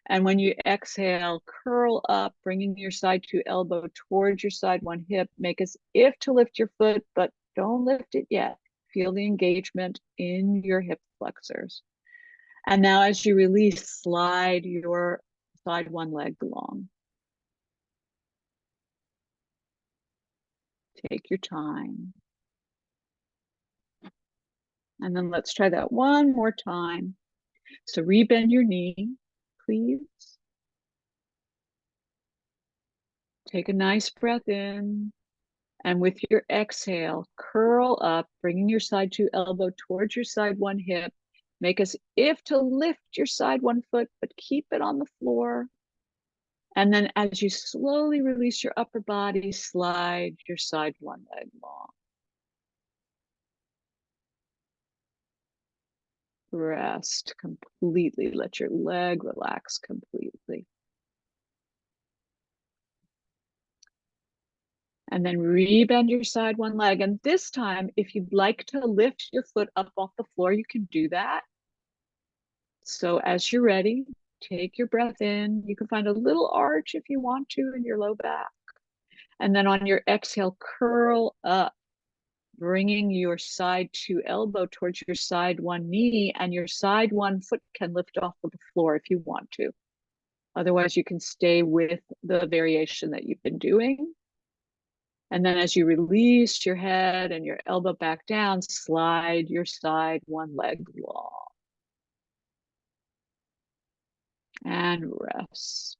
And when you exhale, curl up, bringing your side two elbow towards your side one hip. Make as if to lift your foot, but don't lift it yet. Feel the engagement in your hip flexors. And now as you release, slide your side one leg along. Take your time. And then let's try that one more time. So rebend your knee, please. Take a nice breath in. And with your exhale, curl up, bringing your side two elbow towards your side one hip. Make as if to lift your side one foot, but keep it on the floor. And then as you slowly release your upper body, slide your side one leg long. Rest completely. Let your leg relax completely. And then rebend your side one leg. And this time, if you'd like to lift your foot up off the floor, you can do that. So as you're ready, take your breath in. You can find a little arch if you want to in your low back. And then on your exhale, curl up, bringing your side two elbow towards your side one knee, and your side one foot can lift off of the floor if you want to. Otherwise, you can stay with the variation that you've been doing. And then as you release your head and your elbow back down, slide your side one leg long. And rest.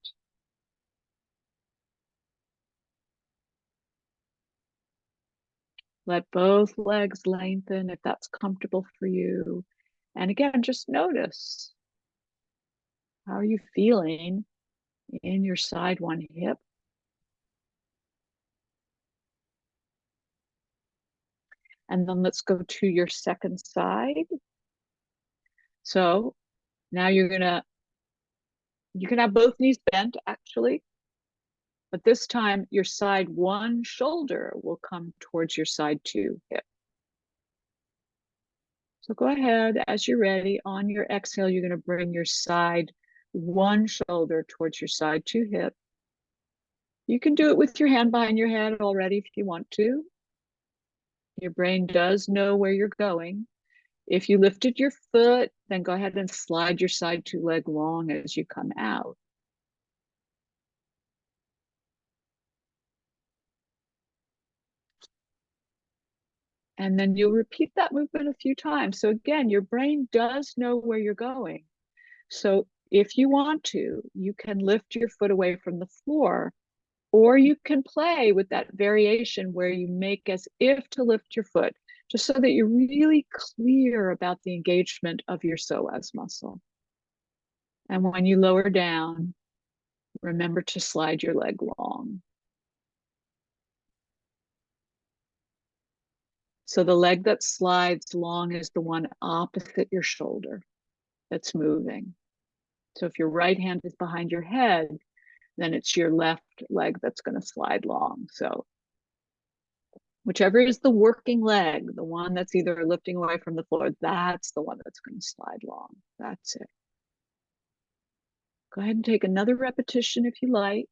Let both legs lengthen if that's comfortable for you. And again, just notice, how are you feeling in your side one hip? And then let's go to your second side. So now you can have both knees bent actually, but this time your side one shoulder will come towards your side two hip. So go ahead, as you're ready, on your exhale, you're going to bring your side one shoulder towards your side two hip. You can do it with your hand behind your head already if you want to. Your brain does know where you're going. If you lifted your foot, then go ahead and slide your side two leg long as you come out. And then you'll repeat that movement a few times. So again, your brain does know where you're going. So if you want to, you can lift your foot away from the floor, or you can play with that variation where you make as if to lift your foot, just so that you're really clear about the engagement of your psoas muscle. And when you lower down, remember to slide your leg long. So the leg that slides long is the one opposite your shoulder that's moving. So if your right hand is behind your head, then it's your left leg that's going to slide long. So whichever is the working leg, the one that's either lifting away from the floor, that's the one that's going to slide long. That's it. Go ahead and take another repetition if you like.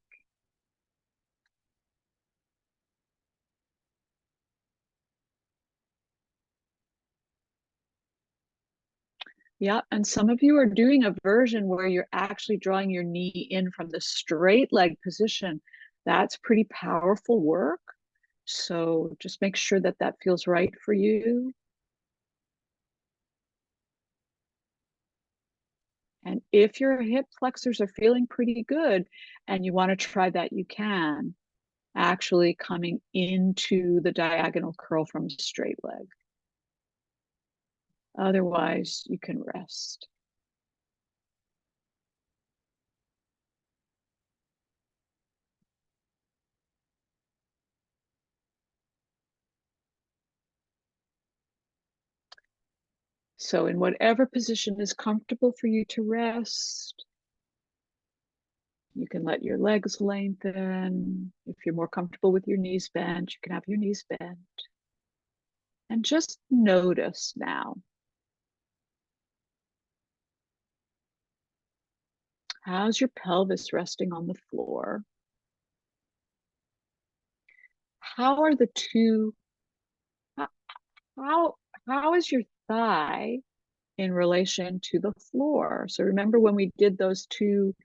Yeah, and some of you are doing a version where you're actually drawing your knee in from the straight leg position. That's pretty powerful work. So just make sure that that feels right for you. And if your hip flexors are feeling pretty good and you want to try that, you can, actually coming into the diagonal curl from a straight leg. Otherwise, you can rest. So in whatever position is comfortable for you to rest, you can let your legs lengthen. If you're more comfortable with your knees bent, you can have your knees bent. And just notice now. How's your pelvis resting on the floor? How are the two, how, how is your thigh in relation to the floor? So remember when we did those two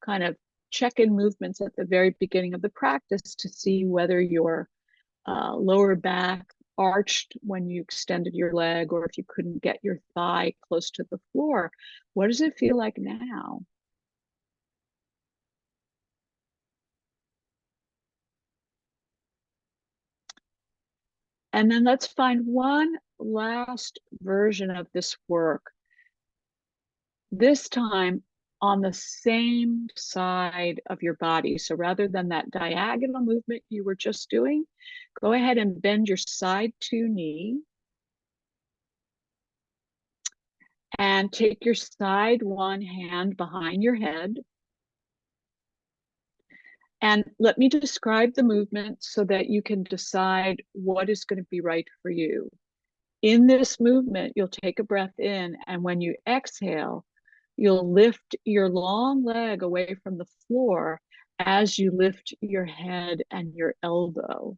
kind of check-in movements at the very beginning of the practice to see whether your lower back arched when you extended your leg, or if you couldn't get your thigh close to the floor. What does it feel like now? And then let's find one last version of this work, this time on the same side of your body. So rather than that diagonal movement you were just doing, go ahead and bend your side two knee and take your side one hand behind your head. And let me describe the movement so that you can decide what is going to be right for you. In this movement, you'll take a breath in, and when you exhale, you'll lift your long leg away from the floor as you lift your head and your elbow.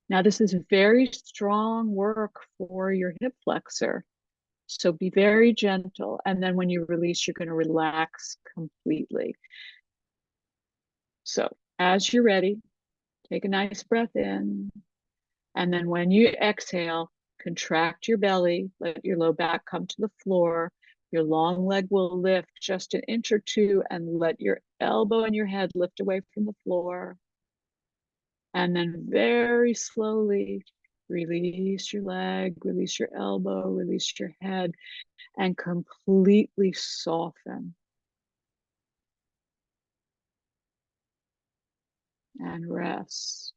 Now, this is very strong work for your hip flexor. So be very gentle. And then when you release, you're going to relax completely. So as you're ready, take a nice breath in. And then when you exhale, contract your belly, let your low back come to the floor. Your long leg will lift just an inch or two, and let your elbow and your head lift away from the floor. And then very slowly release your leg, release your elbow, release your head, and completely soften and rest.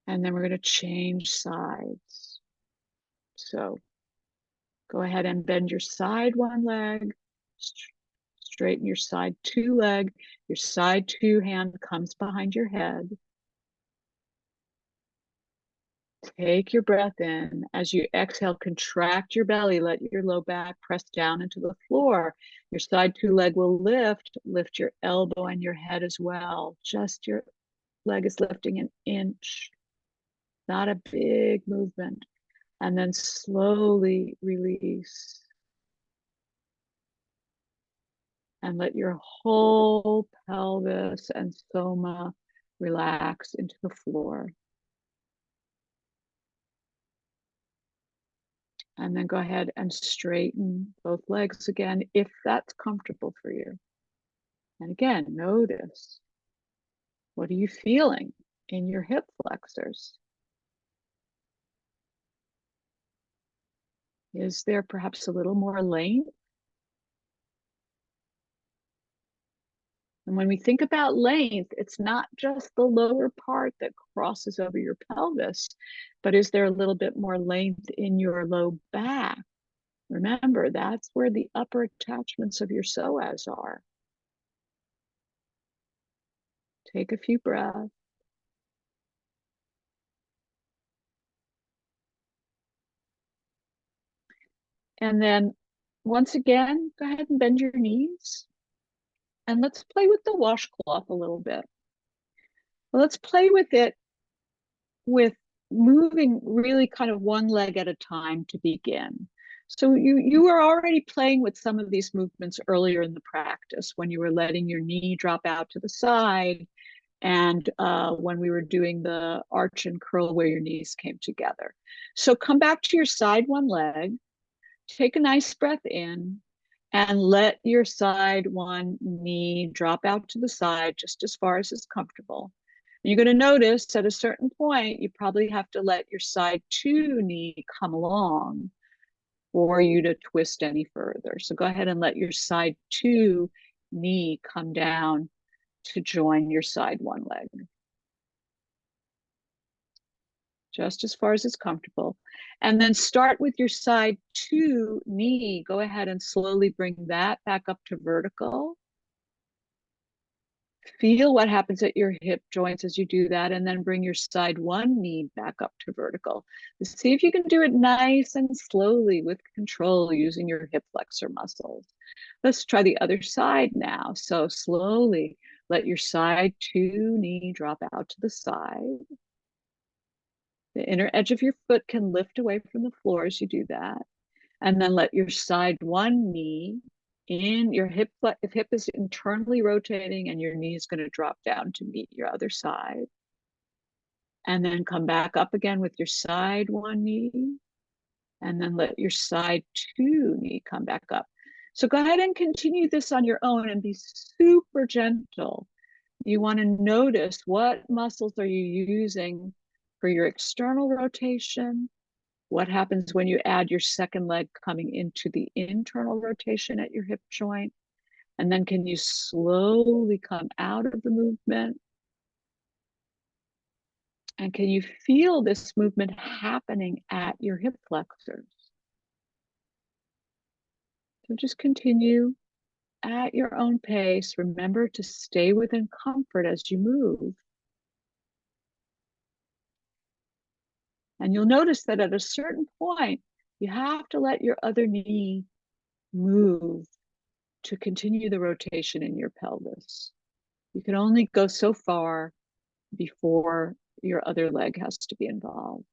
And then we're going to change sides. So go ahead and bend your side one leg, straighten your side two leg. Your side two hand comes behind your head. Take your breath in. As you exhale, contract your belly. Let your low back press down into the floor. Your side two leg will lift. Lift your elbow and your head as well. Just your leg is lifting an inch. Not a big movement. And then slowly release. And let your whole pelvis and soma relax into the floor. And then go ahead and straighten both legs again, if that's comfortable for you. And again, notice, what are you feeling in your hip flexors? Is there perhaps a little more length? And when we think about length, it's not just the lower part that crosses over your pelvis, but is there a little bit more length in your low back? Remember, that's where the upper attachments of your psoas are. Take a few breaths. And then once again, go ahead and bend your knees. And let's play with the washcloth a little bit. Well, let's play with it with moving really kind of one leg at a time to begin. So you were already playing with some of these movements earlier in the practice when you were letting your knee drop out to the side, and when we were doing the arch and curl where your knees came together. So come back to your side one leg, take a nice breath in, and let your side one knee drop out to the side just as far as is comfortable. You're going to notice at a certain point, you probably have to let your side two knee come along for you to twist any further. So go ahead and let your side two knee come down to join your side one leg. Just as far as it's comfortable. And then start with your side two knee. Go ahead and slowly bring that back up to vertical. Feel what happens at your hip joints as you do that, and then bring your side one knee back up to vertical. See if you can do it nice and slowly with control using your hip flexor muscles. Let's try the other side now. So slowly let your side two knee drop out to the side. The inner edge of your foot can lift away from the floor as you do that. And then let your side one knee in your hip. If hip is internally rotating and your knee is going to drop down to meet your other side. And then come back up again with your side one knee. And then let your side two knee come back up. So go ahead and continue this on your own and be super gentle. You want to notice what muscles are you using for your external rotation. What happens when you add your second leg coming into the internal rotation at your hip joint? And then can you slowly come out of the movement? And can you feel this movement happening at your hip flexors? So just continue at your own pace. Remember to stay within comfort as you move. And you'll notice that at a certain point, you have to let your other knee move to continue the rotation in your pelvis. You can only go so far before your other leg has to be involved.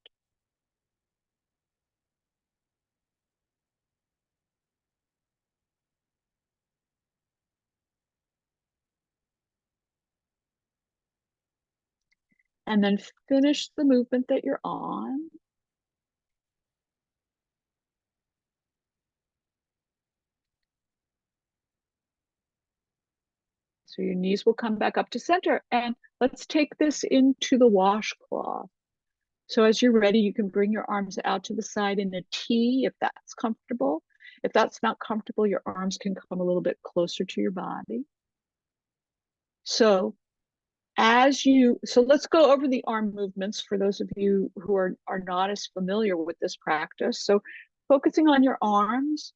And then finish the movement that you're on. So your knees will come back up to center. And let's take this into the washcloth. So as you're ready, you can bring your arms out to the side in a T if that's comfortable. If that's not comfortable, your arms can come a little bit closer to your body. So let's go over the arm movements for those of you who are not as familiar with this practice. So focusing on your arms,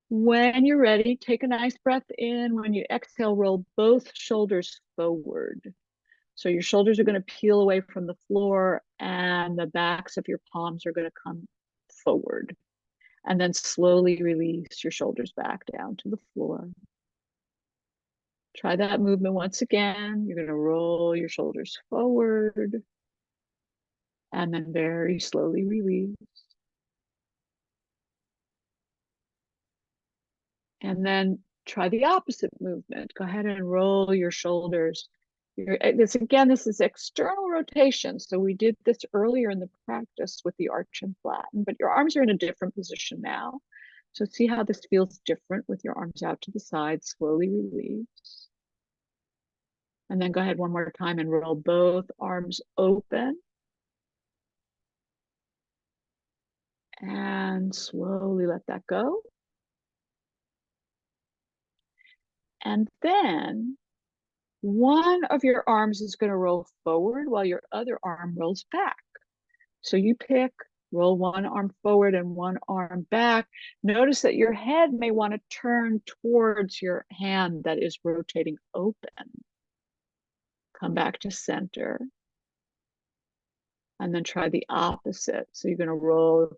when you're ready, take a nice breath in. When you exhale, roll both shoulders forward. So your shoulders are going to peel away from the floor and the backs of your palms are going to come forward. And then slowly release your shoulders back down to the floor. Try that movement once again. You're going to roll your shoulders forward and then very slowly release. And then try the opposite movement. Go ahead and roll your shoulders. This is external rotation. So we did this earlier in the practice with the arch and flatten, but your arms are in a different position now. So see how this feels different with your arms out to the side. Slowly release. And then go ahead one more time and roll both arms open. And slowly let that go. And then one of your arms is going to roll forward while your other arm rolls back. So you pick, roll one arm forward and one arm back. Notice that your head may want to turn towards your hand that is rotating open. Come back to center. And then try the opposite. So you're going to roll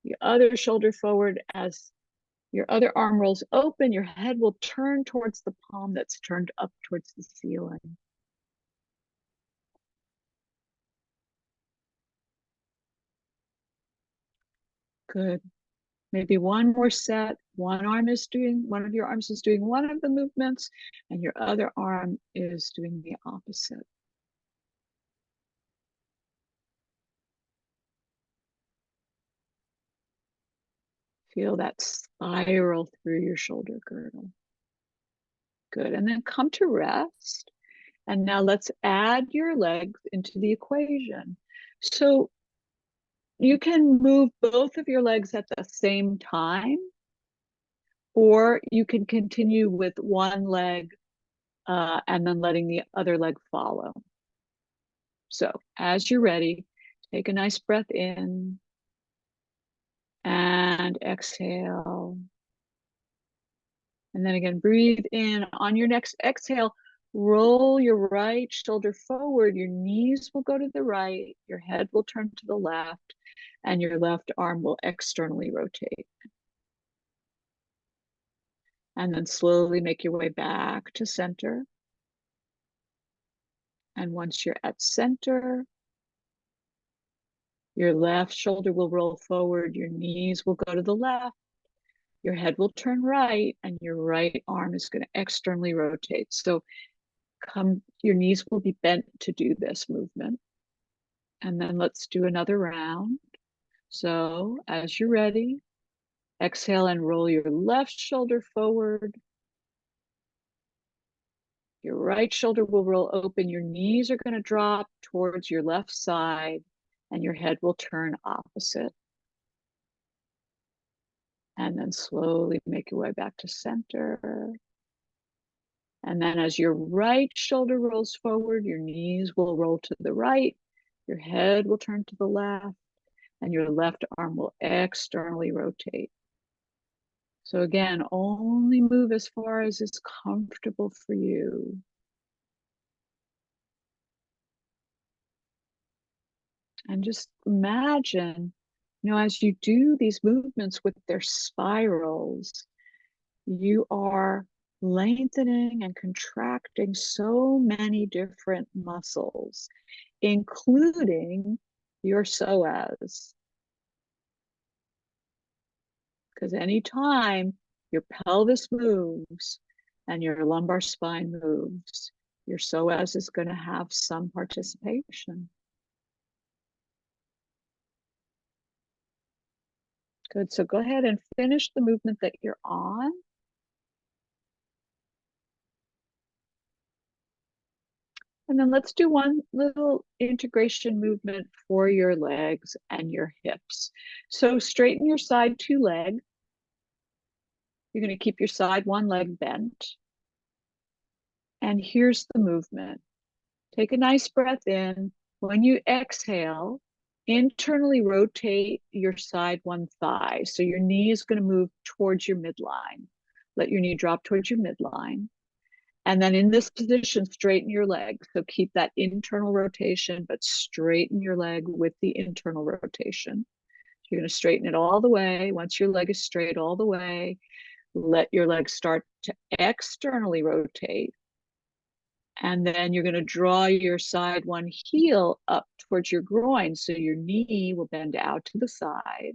the other shoulder forward as your other arm rolls open. Your head will turn towards the palm that's turned up towards the ceiling. Good. Maybe one more set. One of your arms is doing one of the movements, and your other arm is doing the opposite. Feel that spiral through your shoulder girdle. Good. And then come to rest. And now let's add your legs into the equation. So you can move both of your legs at the same time, or you can continue with one leg and then letting the other leg follow. So as you're ready, take a nice breath in and exhale. And then again, breathe in. On your next exhale, roll your right shoulder forward. Your knees will go to the right. Your head will turn to the left. And your left arm will externally rotate. And then slowly make your way back to center. And once you're at center, your left shoulder will roll forward. Your knees will go to the left. Your head will turn right, and your right arm is going to externally rotate. So your knees will be bent to do this movement. And then let's do another round. So as you're ready, exhale and roll your left shoulder forward. Your right shoulder will roll open. Your knees are going to drop towards your left side, and your head will turn opposite. And then slowly make your way back to center. And then as your right shoulder rolls forward, your knees will roll to the right, your head will turn to the left, and your left arm will externally rotate. So again, only move as far as is comfortable for you. And just imagine, as you do these movements with their spirals, you are lengthening and contracting so many different muscles, including your psoas. Because anytime your pelvis moves and your lumbar spine moves, your psoas is going to have some participation. Good. So go ahead and finish the movement that you're on. And then let's do one little integration movement for your legs and your hips. So straighten your side two leg. You're going to keep your side one leg bent. And here's the movement. Take a nice breath in. When you exhale, internally rotate your side one thigh. So your knee is going to move towards your midline. Let your knee drop towards your midline. And then in this position, straighten your leg. So keep that internal rotation, but straighten your leg with the internal rotation. You're going to straighten it all the way. Once your leg is straight all the way, let your leg start to externally rotate. And then you're going to draw your side one heel up towards your groin. So your knee will bend out to the side.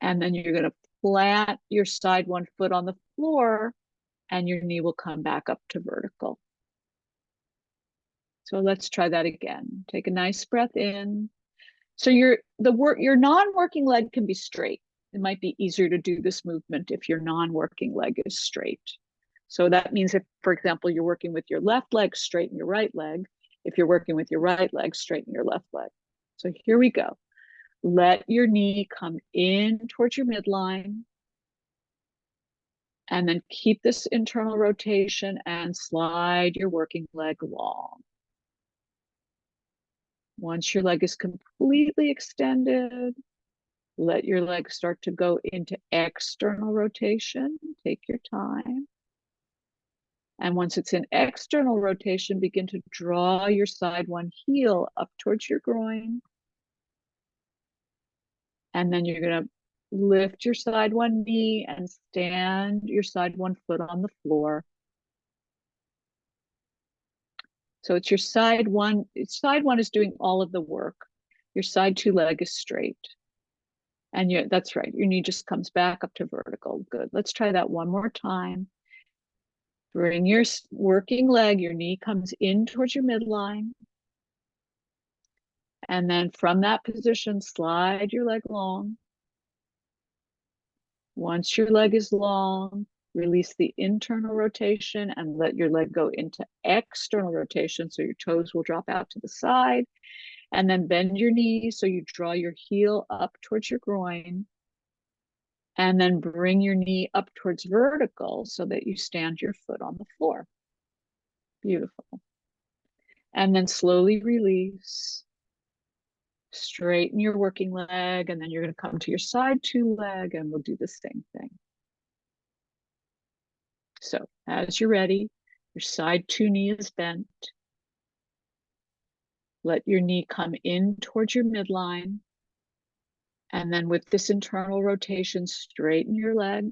And then you're going to plant your side one foot on the floor and your knee will come back up to vertical. So let's try that again. Take a nice breath in. So your non-working leg can be straight. It might be easier to do this movement if your non-working leg is straight. So that means if, for example, you're working with your left leg, straighten your right leg. If you're working with your right leg, straighten your left leg. So here we go. Let your knee come in towards your midline. And then keep this internal rotation and slide your working leg long. Once your leg is completely extended, let your leg start to go into external rotation. Take your time. And once it's in external rotation, begin to draw your side one heel up towards your groin. And then you're going to lift your side one knee and stand your side one foot on the floor. So it's your side one. Side one is doing all of the work. Your side two leg is straight. And that's right. Your knee just comes back up to vertical. Good. Let's try that one more time. Bring your working leg, your knee comes in towards your midline. And then from that position, slide your leg long. Once your leg is long, release the internal rotation and let your leg go into external rotation. So your toes will drop out to the side. And then bend your knee so you draw your heel up towards your groin. And then bring your knee up towards vertical so that you stand your foot on the floor. Beautiful. And then slowly release. Straighten your working leg, and then you're going to come to your side two leg, and we'll do the same thing. So as you're ready, your side two knee is bent. Let your knee come in towards your midline. And then with this internal rotation, straighten your leg.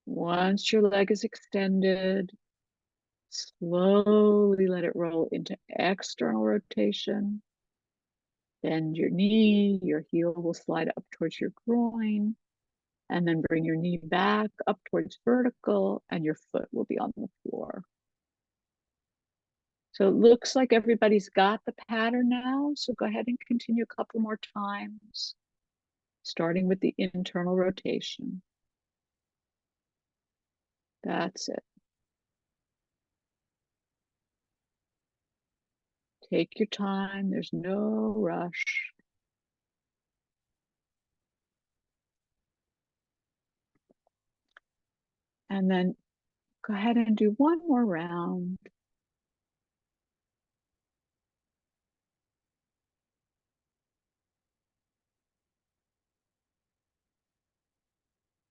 Once your leg is extended, slowly let it roll into external rotation. Bend your knee, your heel will slide up towards your groin, and then bring your knee back up towards vertical, and your foot will be on the floor. So it looks like everybody's got the pattern now. So go ahead and continue a couple more times, starting with the internal rotation. That's it. Take your time. There's no rush. And then go ahead and do one more round.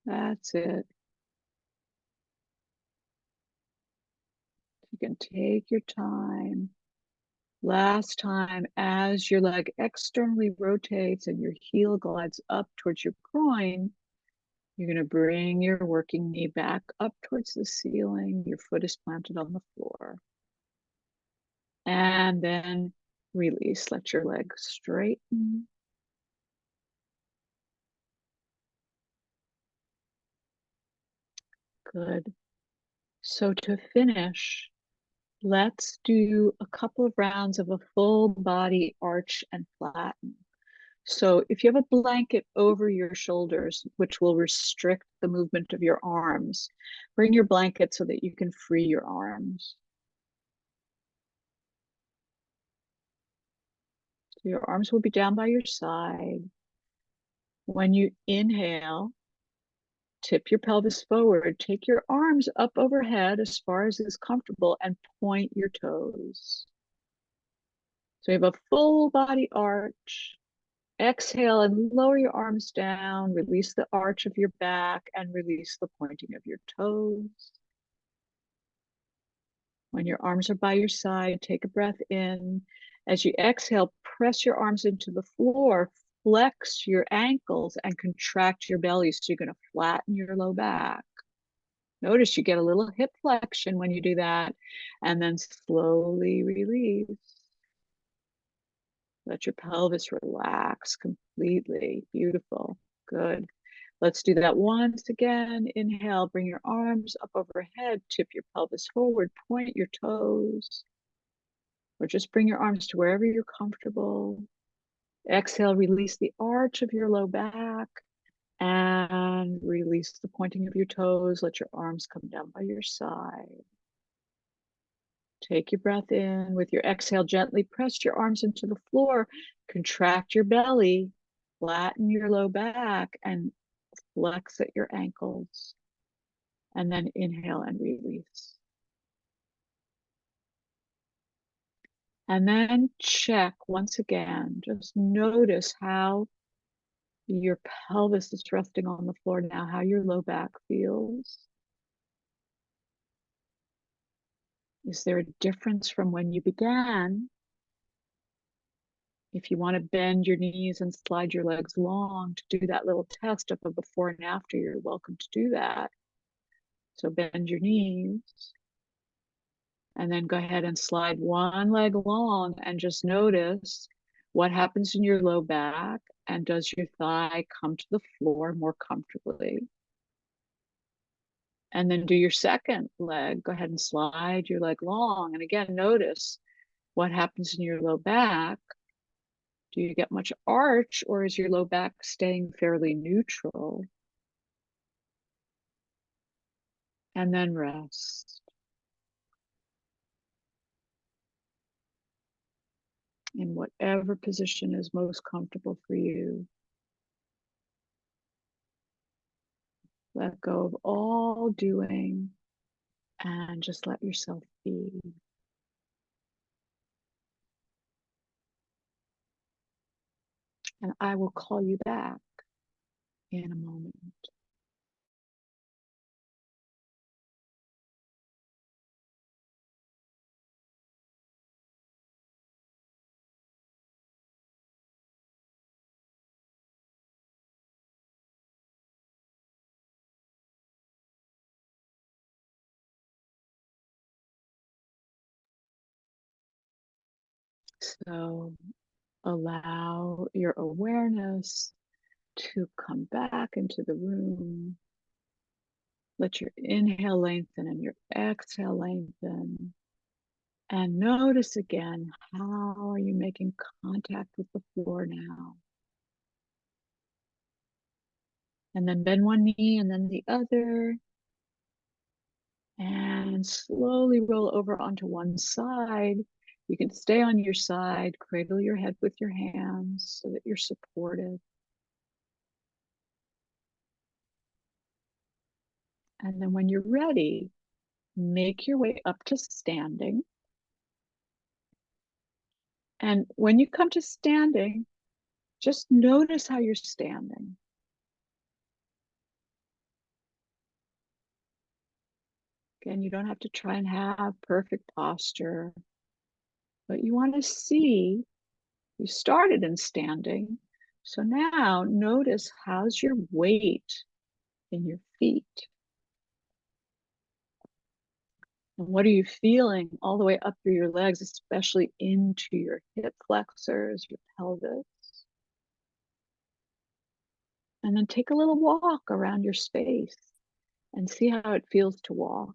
That's it. You can take your time. Last time, as your leg externally rotates and your heel glides up towards your groin, you're going to bring your working knee back up towards the ceiling. Your foot is planted on the floor. And then release. Let your leg straighten. Good. So to finish, let's do a couple of rounds of a full body arch and flatten. So if you have a blanket over your shoulders, which will restrict the movement of your arms, bring your blanket so that you can free your arms. So your arms will be down by your side. When you inhale, tip your pelvis forward, take your arms up overhead as far as is comfortable and point your toes. So you have a full body arch. Exhale and lower your arms down, release the arch of your back and release the pointing of your toes. When your arms are by your side, take a breath in. As you exhale, press your arms into the floor, flex your ankles and contract your belly. So you're going to flatten your low back. Notice you get a little hip flexion when you do that, and then slowly release. Let your pelvis relax completely. Beautiful. Good. Let's do that once again. Inhale, bring your arms up overhead, tip your pelvis forward, point your toes, or just bring your arms to wherever you're comfortable. Exhale, release the arch of your low back and release the pointing of your toes. Let your arms come down by your side. Take your breath in. With your exhale, gently press your arms into the floor, contract your belly, flatten your low back, and flex at your ankles. And then inhale and release. And then check once again. Just notice how your pelvis is resting on the floor now, how your low back feels. Is there a difference from when you began? If you want to bend your knees and slide your legs long to do that little test of a before and after, you're welcome to do that. So bend your knees and then go ahead and slide one leg long and just notice what happens in your low back and does your thigh come to the floor more comfortably. And then do your second leg. Go ahead and slide your leg long. And again, notice what happens in your low back. Do you get much arch or is your low back staying fairly neutral? And then rest. In whatever position is most comfortable for you. Let go of all doing and just let yourself be. And I will call you back in a moment. So allow your awareness to come back into the room. Let your inhale lengthen and your exhale lengthen. And notice again, how are you making contact with the floor now? And then bend one knee and then the other. And slowly roll over onto one side. You can stay on your side, cradle your head with your hands so that you're supported. And then when you're ready, make your way up to standing. And when you come to standing, just notice how you're standing. Again, you don't have to try and have perfect posture, but you want to see you started in standing. So now notice how's your weight in your feet? And what are you feeling all the way up through your legs, especially into your hip flexors, your pelvis? And then take a little walk around your space and see how it feels to walk.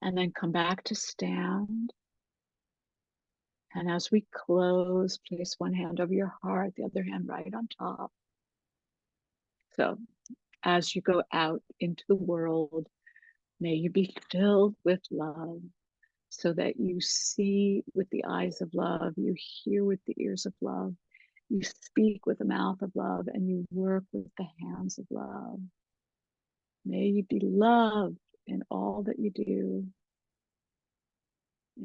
And then come back to stand. And as we close, place one hand over your heart, the other hand right on top. So as you go out into the world, may you be filled with love so that you see with the eyes of love, you hear with the ears of love, you speak with the mouth of love, and you work with the hands of love. May you be loved in all that you do.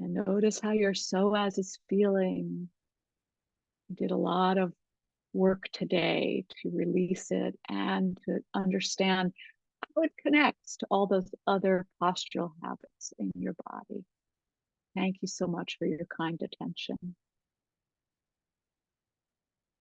And notice how your psoas is feeling. You did a lot of work today to release it and to understand how it connects to all those other postural habits in your body. Thank you so much for your kind attention.